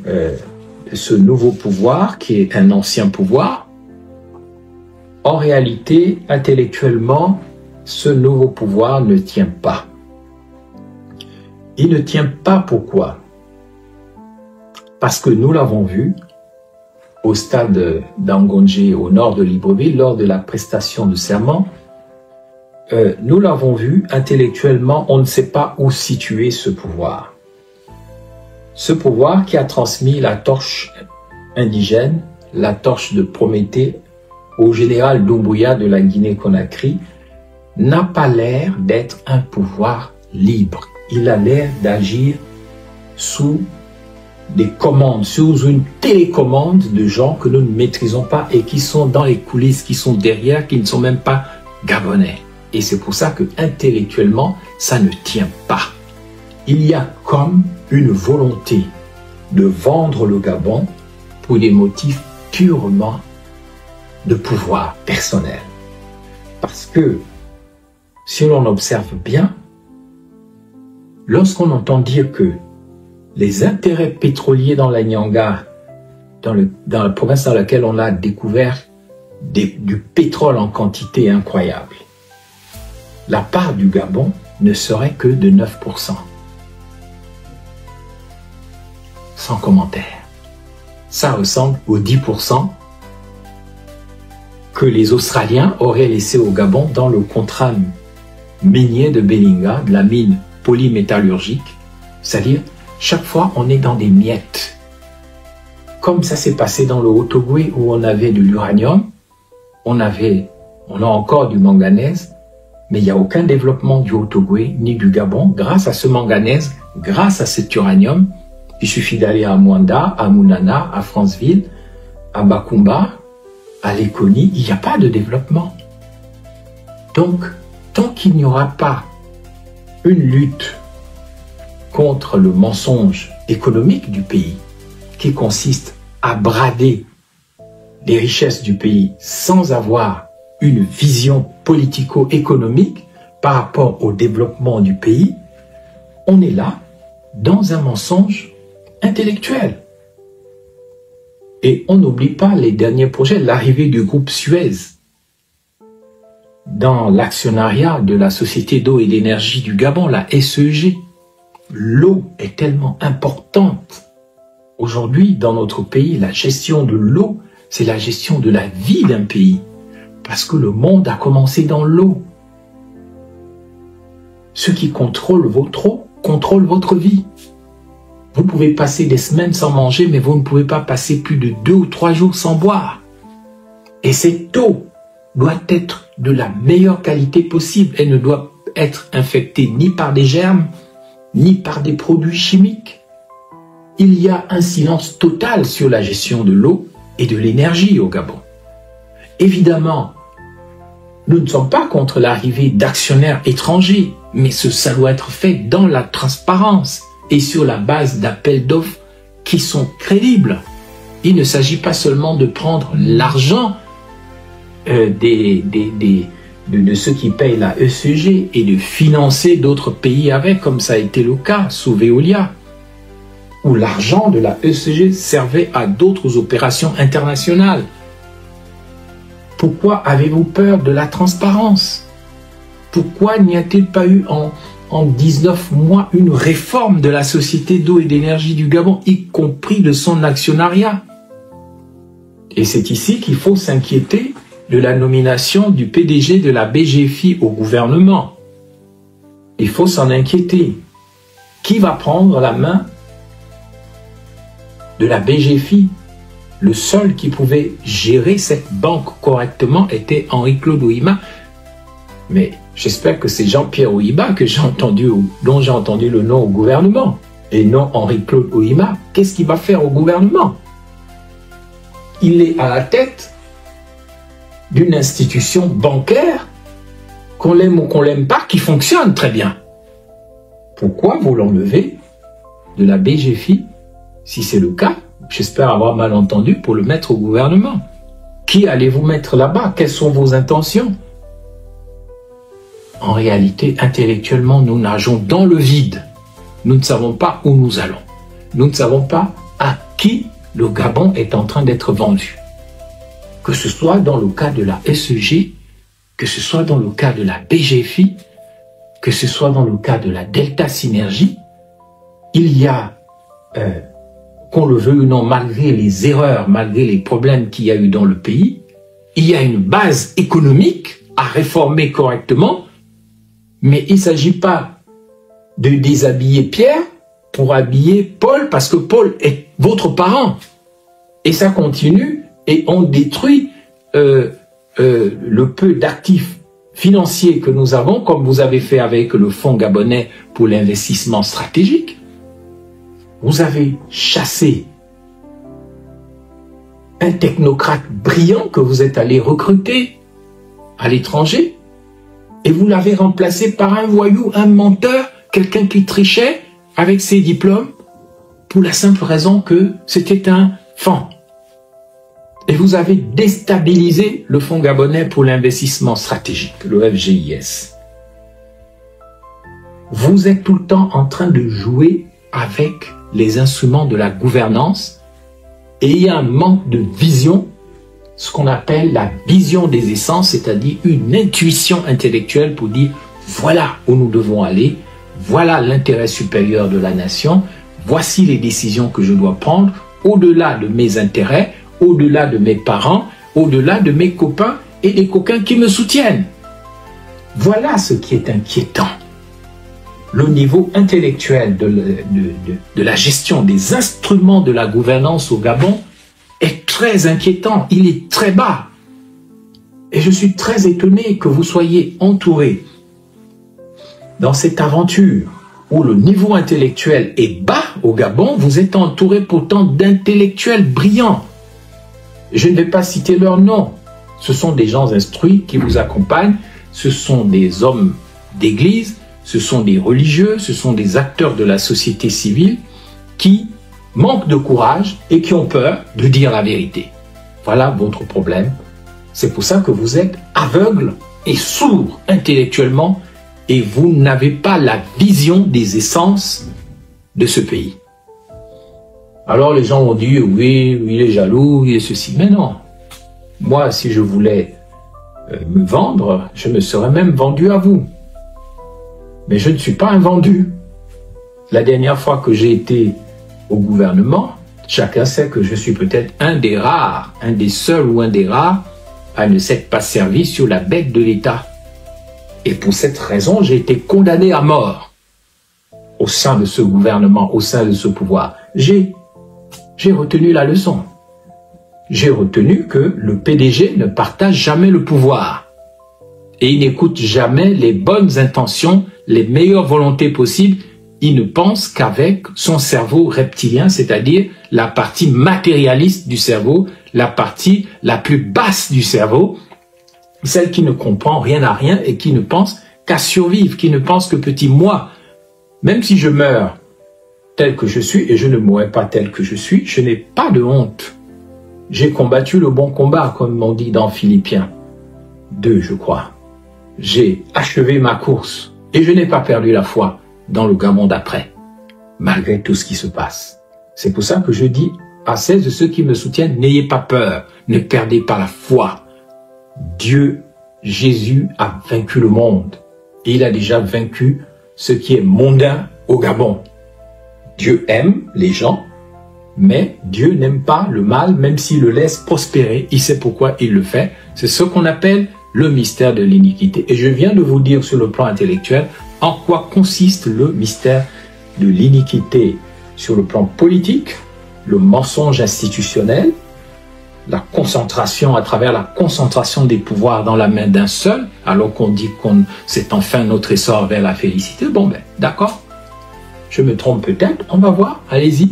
de ce nouveau pouvoir, qui est un ancien pouvoir. En réalité, intellectuellement, ce nouveau pouvoir ne tient pas. Il ne tient pas. Pourquoi? Parce que nous l'avons vu au stade d'Angondjé, au nord de Libreville, lors de la prestation de serment. Nous l'avons vu, intellectuellement, on ne sait pas où situer ce pouvoir. Ce pouvoir qui a transmis la torche indigène, la torche de Prométhée, au général Doumbouya de la Guinée-Conakry, n'a pas l'air d'être un pouvoir libre. Il a l'air d'agir sous des commandes, sous une télécommande de gens que nous ne maîtrisons pas et qui sont dans les coulisses, qui sont derrière, qui ne sont même pas gabonais. Et c'est pour ça que intellectuellement, ça ne tient pas. Il y a comme une volonté de vendre le Gabon pour des motifs purement de pouvoir personnel. Parce que, si l'on observe bien, lorsqu'on entend dire que les intérêts pétroliers dans la Nyanga, dans la province dans laquelle on a découvert du pétrole en quantité incroyable, la part du Gabon ne serait que de 9%. Sans commentaire. Ça ressemble aux 10% que les Australiens auraient laissé au Gabon dans le contrat minier de Belinga, de la mine polymétallurgique. C'est-à-dire, chaque fois, on est dans des miettes. Comme ça s'est passé dans le Haut-Ogooué où on avait de l'uranium, on a encore du manganèse, mais il n'y a aucun développement du Haut-Ogooué ni du Gabon grâce à ce manganèse, grâce à cet uranium. Il suffit d'aller à Mwanda, à Mounana, à Franceville, à Bakumba, à Léconie, il n'y a pas de développement. Donc, tant qu'il n'y aura pas une lutte contre le mensonge économique du pays, qui consiste à brader les richesses du pays sans avoir une vision politico-économique par rapport au développement du pays, on est là dans un mensonge intellectuel. Et on n'oublie pas les derniers projets, l'arrivée du groupe Suez dans l'actionnariat de la Société d'eau et d'énergie du Gabon, la SEG. L'eau est tellement importante. Aujourd'hui, dans notre pays, la gestion de l'eau, c'est la gestion de la vie d'un pays. Parce que le monde a commencé dans l'eau. Ceux qui contrôlent votre eau contrôlent votre vie. Vous pouvez passer des semaines sans manger, mais vous ne pouvez pas passer plus de 2 ou 3 jours sans boire. Et cette eau doit être de la meilleure qualité possible. Elle ne doit être infectée ni par des germes, ni par des produits chimiques. Il y a un silence total sur la gestion de l'eau et de l'énergie au Gabon. Évidemment, nous ne sommes pas contre l'arrivée d'actionnaires étrangers, mais ça doit être fait dans la transparence et sur la base d'appels d'offres qui sont crédibles. Il ne s'agit pas seulement de prendre l'argent de ceux qui payent la ECG et de financer d'autres pays avec, comme ça a été le cas sous Veolia, où l'argent de la ECG servait à d'autres opérations internationales. Pourquoi avez-vous peur de la transparence? Pourquoi n'y a-t-il pas eu en 19 mois une réforme de la Société d'eau et d'énergie du Gabon, y compris de son actionnariat? Et c'est ici qu'il faut s'inquiéter de la nomination du PDG de la BGFI au gouvernement. Il faut s'en inquiéter. Qui va prendre la main de la BGFI? Le seul qui pouvait gérer cette banque correctement était Henri-Claude Ouima. Mais j'espère que c'est Jean-Pierre Ouiba dont j'ai entendu le nom au gouvernement, et non Henri-Claude Ouima. Qu'est-ce qu'il va faire au gouvernement? Il est à la tête d'une institution bancaire, qu'on l'aime ou qu'on l'aime pas, qui fonctionne très bien. Pourquoi vous l'enlevez de la BGFI? Si c'est le cas, j'espère avoir mal entendu, pour le mettre au gouvernement. Qui allez-vous mettre là-bas? Quelles sont vos intentions? En réalité, intellectuellement, nous nageons dans le vide. Nous ne savons pas où nous allons. Nous ne savons pas à qui le Gabon est en train d'être vendu. Que ce soit dans le cas de la SEG, que ce soit dans le cas de la BGFI, que ce soit dans le cas de la Delta Synergie, il y a, qu'on le veuille ou non, malgré les erreurs, malgré les problèmes qu'il y a eu dans le pays, il y a une base économique à réformer correctement, mais il ne s'agit pas de déshabiller Pierre pour habiller Paul, parce que Paul est votre parent. Et ça continue, et on détruit le peu d'actifs financiers que nous avons, comme vous avez fait avec le Fonds gabonais pour l'investissement stratégique. Vous avez chassé un technocrate brillant que vous êtes allé recruter à l'étranger, et vous l'avez remplacé par un voyou, un menteur, quelqu'un qui trichait avec ses diplômes, pour la simple raison que c'était un fan. Et vous avez déstabilisé le Fonds gabonais pour l'investissement stratégique, le FGIS. Vous êtes tout le temps en train de jouer avec les instruments de la gouvernance, et il y a un manque de vision, ce qu'on appelle la vision des essences, c'est-à-dire une intuition intellectuelle pour dire voilà où nous devons aller, voilà l'intérêt supérieur de la nation, voici les décisions que je dois prendre au-delà de mes intérêts, au-delà de mes parents, au-delà de mes copains et des coquins qui me soutiennent. Voilà ce qui est inquiétant. Le niveau intellectuel de la gestion des instruments de la gouvernance au Gabon est très inquiétant, il est très bas. Et je suis très étonné que vous soyez entouré dans cette aventure où le niveau intellectuel est bas au Gabon, vous êtes entouré pourtant d'intellectuels brillants. Je ne vais pas citer leurs noms. Ce sont des gens instruits qui vous accompagnent, ce sont des hommes d'église, ce sont des religieux, ce sont des acteurs de la société civile qui manquent de courage et qui ont peur de dire la vérité. Voilà votre problème. C'est pour ça que vous êtes aveugle et sourd intellectuellement et vous n'avez pas la vision des essences de ce pays. Alors les gens vont dire, oui, il est jaloux, il est ceci. Mais non. Moi, si je voulais me vendre, je me serais même vendu à vous. Mais je ne suis pas un vendu. La dernière fois que j'ai été au gouvernement, chacun sait que je suis peut-être un des rares, un des seuls ou un des rares à ne s'être pas servi sur la bête de l'État. Et pour cette raison, j'ai été condamné à mort au sein de ce gouvernement, au sein de ce pouvoir. J'ai retenu la leçon. J'ai retenu que le PDG ne partage jamais le pouvoir. Et il n'écoute jamais les bonnes intentions, les meilleures volontés possibles. Il ne pense qu'avec son cerveau reptilien, c'est-à-dire la partie matérialiste du cerveau, la partie la plus basse du cerveau, celle qui ne comprend rien à rien et qui ne pense qu'à survivre, qui ne pense que petit moi. Même si je meurs tel que je suis, et je ne mourrai pas tel que je suis, je n'ai pas de honte. J'ai combattu le bon combat, comme on dit dans Philippiens 2, je crois. J'ai achevé ma course et je n'ai pas perdu la foi dans le Gabon d'après, malgré tout ce qui se passe. C'est pour ça que je dis à celles de ceux qui me soutiennent, n'ayez pas peur, ne perdez pas la foi. Dieu, Jésus a vaincu le monde. Et il a déjà vaincu ce qui est mondain au Gabon. Dieu aime les gens, mais Dieu n'aime pas le mal, même s'il le laisse prospérer. Il sait pourquoi il le fait. C'est ce qu'on appelle le mystère de l'iniquité. Et je viens de vous dire sur le plan intellectuel en quoi consiste le mystère de l'iniquité sur le plan politique, le mensonge institutionnel, la concentration à travers la concentration des pouvoirs dans la main d'un seul, alors qu'on dit qu'on c'est enfin notre essor vers la félicité. Bon ben, d'accord, je me trompe peut-être, on va voir, allez-y.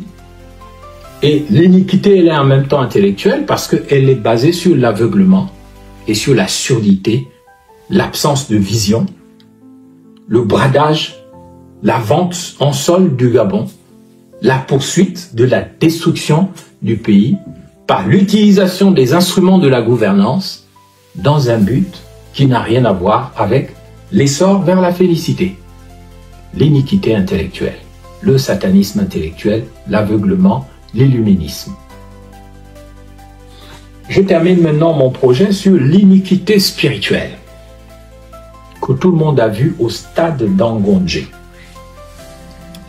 Et l'iniquité, elle est en même temps intellectuelle parce qu'elle est basée sur l'aveuglement et sur la surdité, l'absence de vision, le bradage, la vente en solde du Gabon, la poursuite de la destruction du pays par l'utilisation des instruments de la gouvernance dans un but qui n'a rien à voir avec l'essor vers la félicité. L'iniquité intellectuelle, le satanisme intellectuel, l'aveuglement, l'illuminisme. Je termine maintenant mon projet sur l'iniquité spirituelle que tout le monde a vu au stade d'Angonje.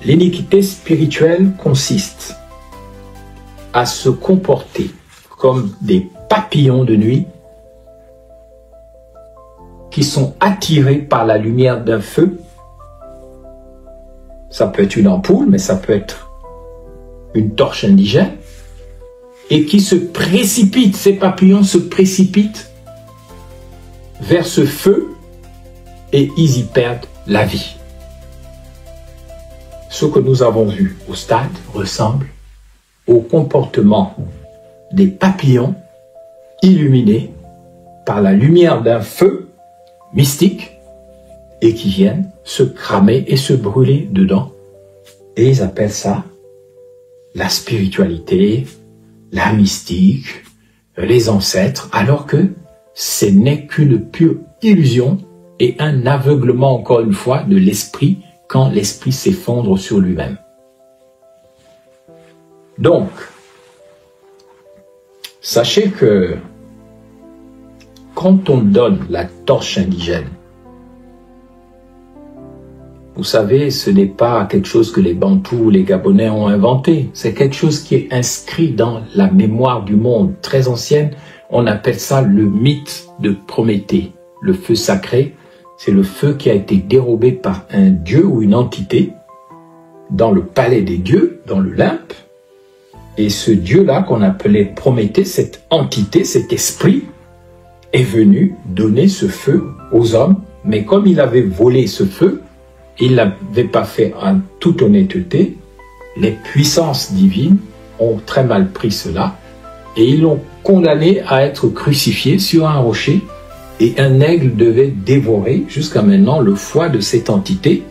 L'iniquité spirituelle consiste à se comporter comme des papillons de nuit qui sont attirés par la lumière d'un feu. Ça peut être une ampoule, mais ça peut être une torche indigène, et qui se précipitent, ces papillons se précipitent vers ce feu et ils y perdent la vie. Ce que nous avons vu au stade ressemble au comportement des papillons illuminés par la lumière d'un feu mystique et qui viennent se cramer et se brûler dedans. Et ils appellent ça la spiritualité, la mystique, les ancêtres, alors que ce n'est qu'une pure illusion et un aveuglement, encore une fois, de l'esprit quand l'esprit s'effondre sur lui-même. Donc, sachez que quand on donne la torche indigène, vous savez, ce n'est pas quelque chose que les Bantous ou les Gabonais ont inventé. C'est quelque chose qui est inscrit dans la mémoire du monde très ancienne. On appelle ça le mythe de Prométhée. Le feu sacré, c'est le feu qui a été dérobé par un dieu ou une entité dans le palais des dieux, dans l'Olympe. Et ce dieu-là qu'on appelait Prométhée, cette entité, cet esprit, est venu donner ce feu aux hommes. Mais comme il avait volé ce feu, il ne l'avait pas fait en toute honnêteté, les puissances divines ont très mal pris cela et ils l'ont condamné à être crucifié sur un rocher et un aigle devait dévorer, jusqu'à maintenant le foie de cette entité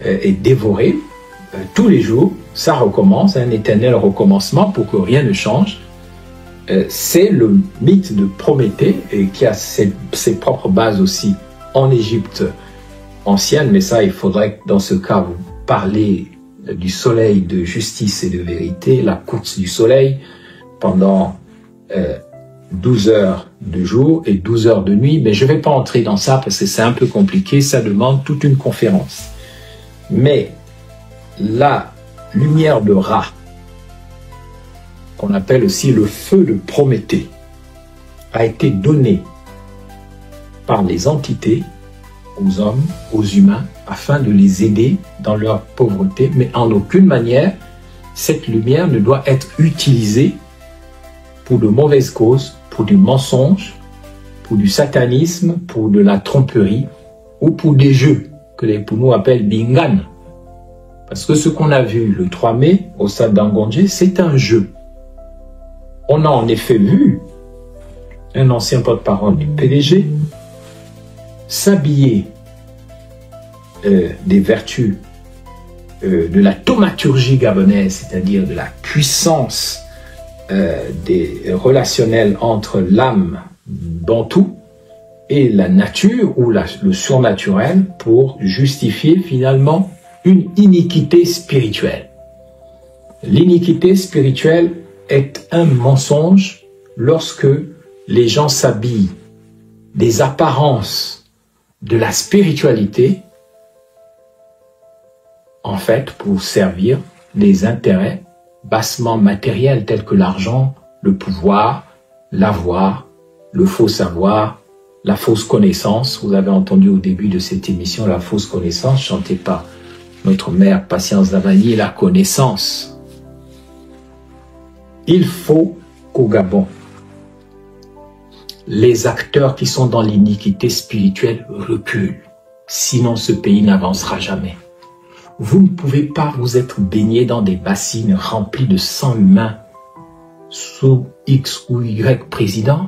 est dévoré tous les jours. Ça recommence, un éternel recommencement pour que rien ne change. C'est le mythe de Prométhée et qui a ses propres bases aussi en Égypte ancienne, mais ça, il faudrait dans ce cas vous parler du soleil de justice et de vérité, la course du soleil pendant 12 heures de jour et 12 heures de nuit, mais je ne vais pas entrer dans ça parce que c'est un peu compliqué, ça demande toute une conférence. Mais la lumière de Ra, qu'on appelle aussi le feu de Prométhée, a été donnée par les entités aux hommes, aux humains, afin de les aider dans leur pauvreté, mais en aucune manière, cette lumière ne doit être utilisée pour de mauvaises causes, pour du mensonge, pour du satanisme, pour de la tromperie, ou pour des jeux, que les Pounous appellent bingan. Parce que ce qu'on a vu le 3 mai, au stade d'Angondje, c'est un jeu. On a en effet vu un ancien porte-parole du PDG s'habiller des vertus de la thaumaturgie gabonaise, c'est-à-dire de la puissance relationnelle entre l'âme bantou et la nature ou le surnaturel pour justifier finalement une iniquité spirituelle. L'iniquité spirituelle est un mensonge lorsque les gens s'habillent des apparences de la spiritualité, en fait, pour servir des intérêts bassement matériels tels que l'argent, le pouvoir, l'avoir, le faux savoir, la fausse connaissance. Vous avez entendu au début de cette émission la fausse connaissance chantée par notre mère Patience Davani, la connaissance. Il faut qu'au Gabon, les acteurs qui sont dans l'iniquité spirituelle reculent. Sinon, ce pays n'avancera jamais. Vous ne pouvez pas vous être baigné dans des bassines remplies de sang humain sous X ou Y président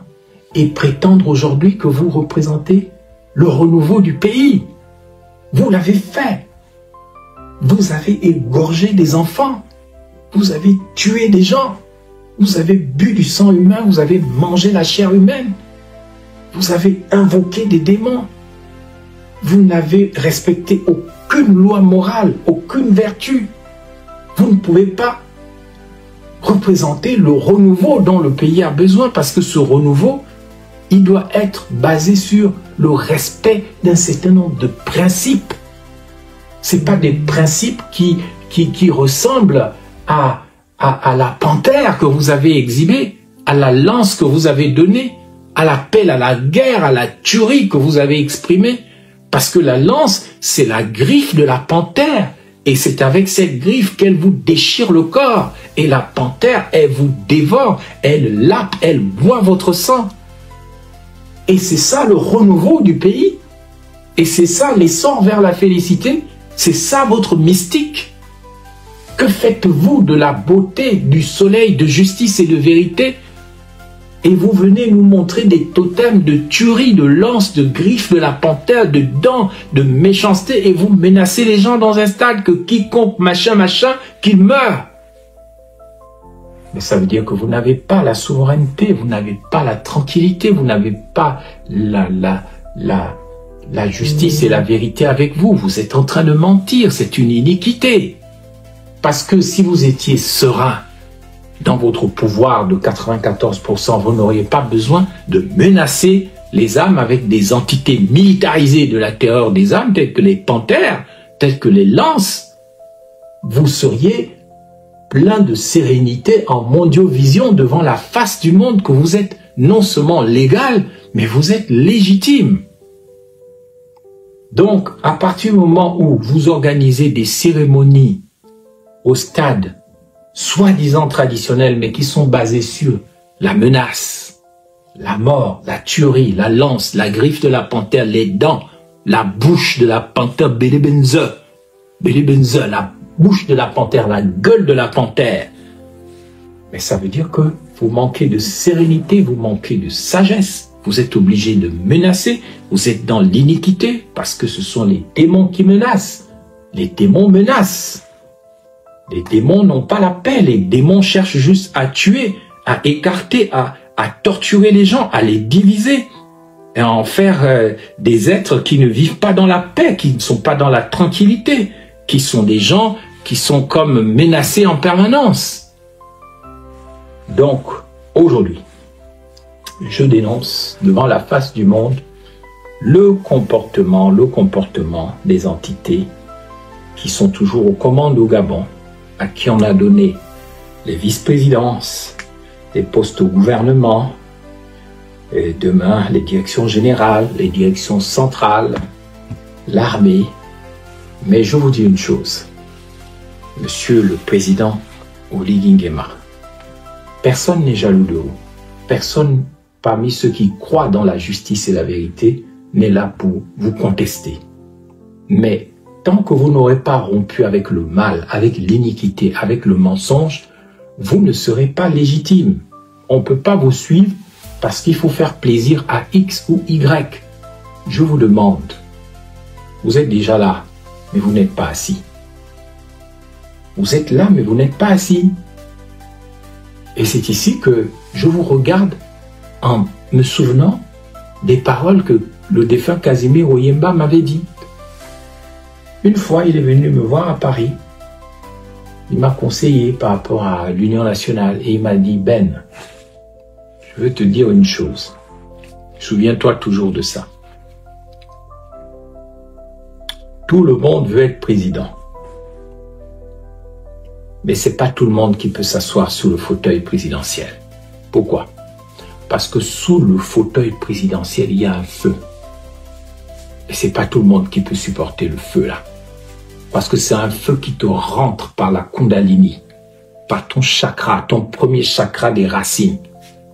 et prétendre aujourd'hui que vous représentez le renouveau du pays. Vous l'avez fait. Vous avez égorgé des enfants. Vous avez tué des gens. Vous avez bu du sang humain. Vous avez mangé la chair humaine. Vous avez invoqué des démons. Vous n'avez respecté aucune loi morale, aucune vertu. Vous ne pouvez pas représenter le renouveau dont le pays a besoin parce que ce renouveau, il doit être basé sur le respect d'un certain nombre de principes. Ce n'est pas des principes qui qui ressemble à la panthère que vous avez exhibée, à la lance que vous avez donnée, à l'appel à la guerre, à la tuerie que vous avez exprimée. Parce que la lance, c'est la griffe de la panthère. Et c'est avec cette griffe qu'elle vous déchire le corps. Et la panthère, elle vous dévore, elle lappe, elle boit votre sang. Et c'est ça le renouveau du pays. Et c'est ça l'essor vers la félicité. C'est ça votre mystique. Que faites-vous de la beauté, du soleil, de justice et de vérité? Et vous venez nous montrer des totems de tuerie, de lance, de griffes, de la panthère, de dents, de méchanceté, et vous menacez les gens dans un stade que quiconque machin, qu'il meure. Mais ça veut dire que vous n'avez pas la souveraineté, vous n'avez pas la tranquillité, vous n'avez pas la justice et la vérité avec vous. Vous êtes en train de mentir, c'est une iniquité. Parce que si vous étiez serein dans votre pouvoir de 94%, vous n'auriez pas besoin de menacer les âmes avec des entités militarisées de la terreur des âmes, telles que les panthères, telles que les lances. Vous seriez plein de sérénité en mondiovision devant la face du monde que vous êtes non seulement légal, mais vous êtes légitime. Donc, à partir du moment où vous organisez des cérémonies au stade soi-disant traditionnels, mais qui sont basés sur la menace, la mort, la tuerie, la lance, la griffe de la panthère, les dents, la bouche de la panthère, Bélébenze, la bouche de la panthère, la gueule de la panthère. Mais ça veut dire que vous manquez de sérénité, vous manquez de sagesse, vous êtes obligé de menacer, vous êtes dans l'iniquité, parce que ce sont les démons qui menacent. Les démons menacent. Les démons n'ont pas la paix, les démons cherchent juste à tuer, à écarter, à torturer les gens, à les diviser, et à en faire des êtres qui ne vivent pas dans la paix, qui ne sont pas dans la tranquillité, qui sont des gens qui sont comme menacés en permanence. Donc, aujourd'hui, je dénonce devant la face du monde le comportement des entités qui sont toujours aux commandes au Gabon, à qui on a donné les vice-présidences, les postes au gouvernement, et demain les directions générales, les directions centrales, l'armée. Mais je vous dis une chose, Monsieur le Président Oligui Nguema, personne n'est jaloux de vous. Personne parmi ceux qui croient dans la justice et la vérité n'est là pour vous contester. Mais tant que vous n'aurez pas rompu avec le mal, avec l'iniquité, avec le mensonge, vous ne serez pas légitime. On ne peut pas vous suivre parce qu'il faut faire plaisir à X ou Y. Je vous demande, vous êtes déjà là, mais vous n'êtes pas assis. Vous êtes là, mais vous n'êtes pas assis. Et c'est ici que je vous regarde en me souvenant des paroles que le défunt Casimir Oyemba m'avait dites. Une fois, il est venu me voir à Paris. Il m'a conseillé par rapport à l'Union nationale et il m'a dit, Ben, je veux te dire une chose. Souviens-toi toujours de ça. Tout le monde veut être président. Mais ce n'est pas tout le monde qui peut s'asseoir sous le fauteuil présidentiel. Pourquoi? Parce que sous le fauteuil présidentiel, il y a un feu. Et ce n'est pas tout le monde qui peut supporter le feu là. Parce que c'est un feu qui te rentre par la Kundalini, par ton chakra, ton premier chakra des racines.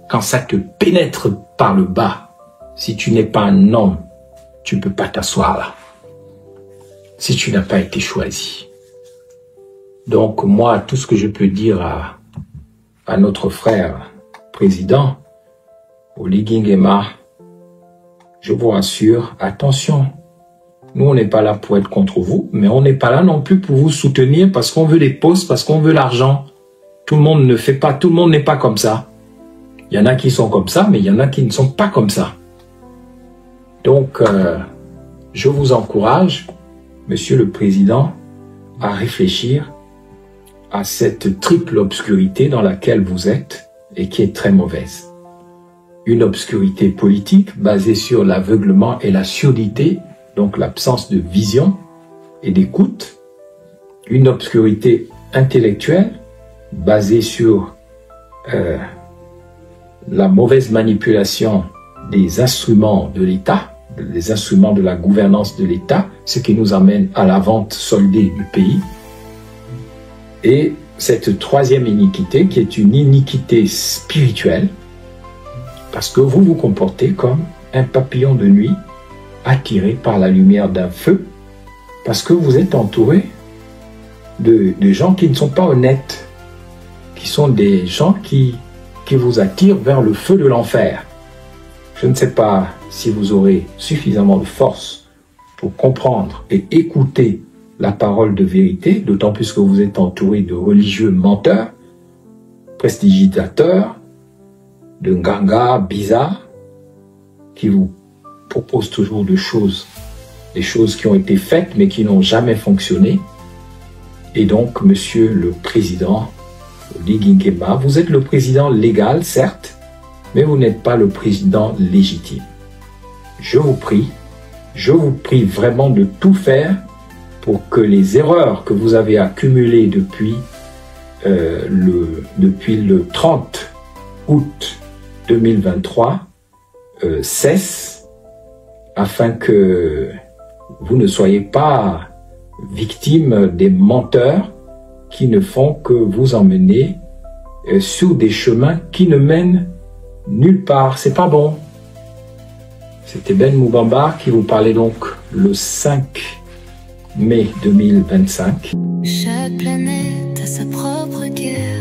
Quand ça te pénètre par le bas, si tu n'es pas un homme, tu ne peux pas t'asseoir là. Si tu n'as pas été choisi. Donc moi, tout ce que je peux dire à notre frère président, Oligui Nguema, je vous rassure, attention. Nous, on n'est pas là pour être contre vous, mais on n'est pas là non plus pour vous soutenir parce qu'on veut des postes, parce qu'on veut l'argent. Tout le monde ne fait pas, tout le monde n'est pas comme ça. Il y en a qui sont comme ça, mais il y en a qui ne sont pas comme ça. Donc, je vous encourage, Monsieur le Président, à réfléchir à cette triple obscurité dans laquelle vous êtes et qui est très mauvaise. Une obscurité politique basée sur l'aveuglement et la surdité, donc l'absence de vision et d'écoute, une obscurité intellectuelle basée sur la mauvaise manipulation des instruments de l'État, des instruments de la gouvernance de l'État, ce qui nous amène à la vente soldée du pays. Et cette troisième iniquité, qui est une iniquité spirituelle, parce que vous vous comportez comme un papillon de nuit attiré par la lumière d'un feu, parce que vous êtes entouré de gens qui ne sont pas honnêtes, qui sont des gens qui vous attirent vers le feu de l'enfer. Je ne sais pas si vous aurez suffisamment de force pour comprendre et écouter la parole de vérité, d'autant plus que vous êtes entouré de religieux menteurs, prestigitateurs, de gangas bizarres, qui vous proposent toujours des choses qui ont été faites mais qui n'ont jamais fonctionné. Et donc, monsieur le président Ly Nguema, vous êtes le président légal, certes, mais vous n'êtes pas le président légitime. Je vous prie vraiment de tout faire pour que les erreurs que vous avez accumulées depuis le 30 août 2023 cessent, afin que vous ne soyez pas victime des menteurs qui ne font que vous emmener sur des chemins qui ne mènent nulle part. C'est pas bon. C'était Ben Moubamba qui vous parlait donc le 5 mai 2025. Chaque planète a sa propre guerre.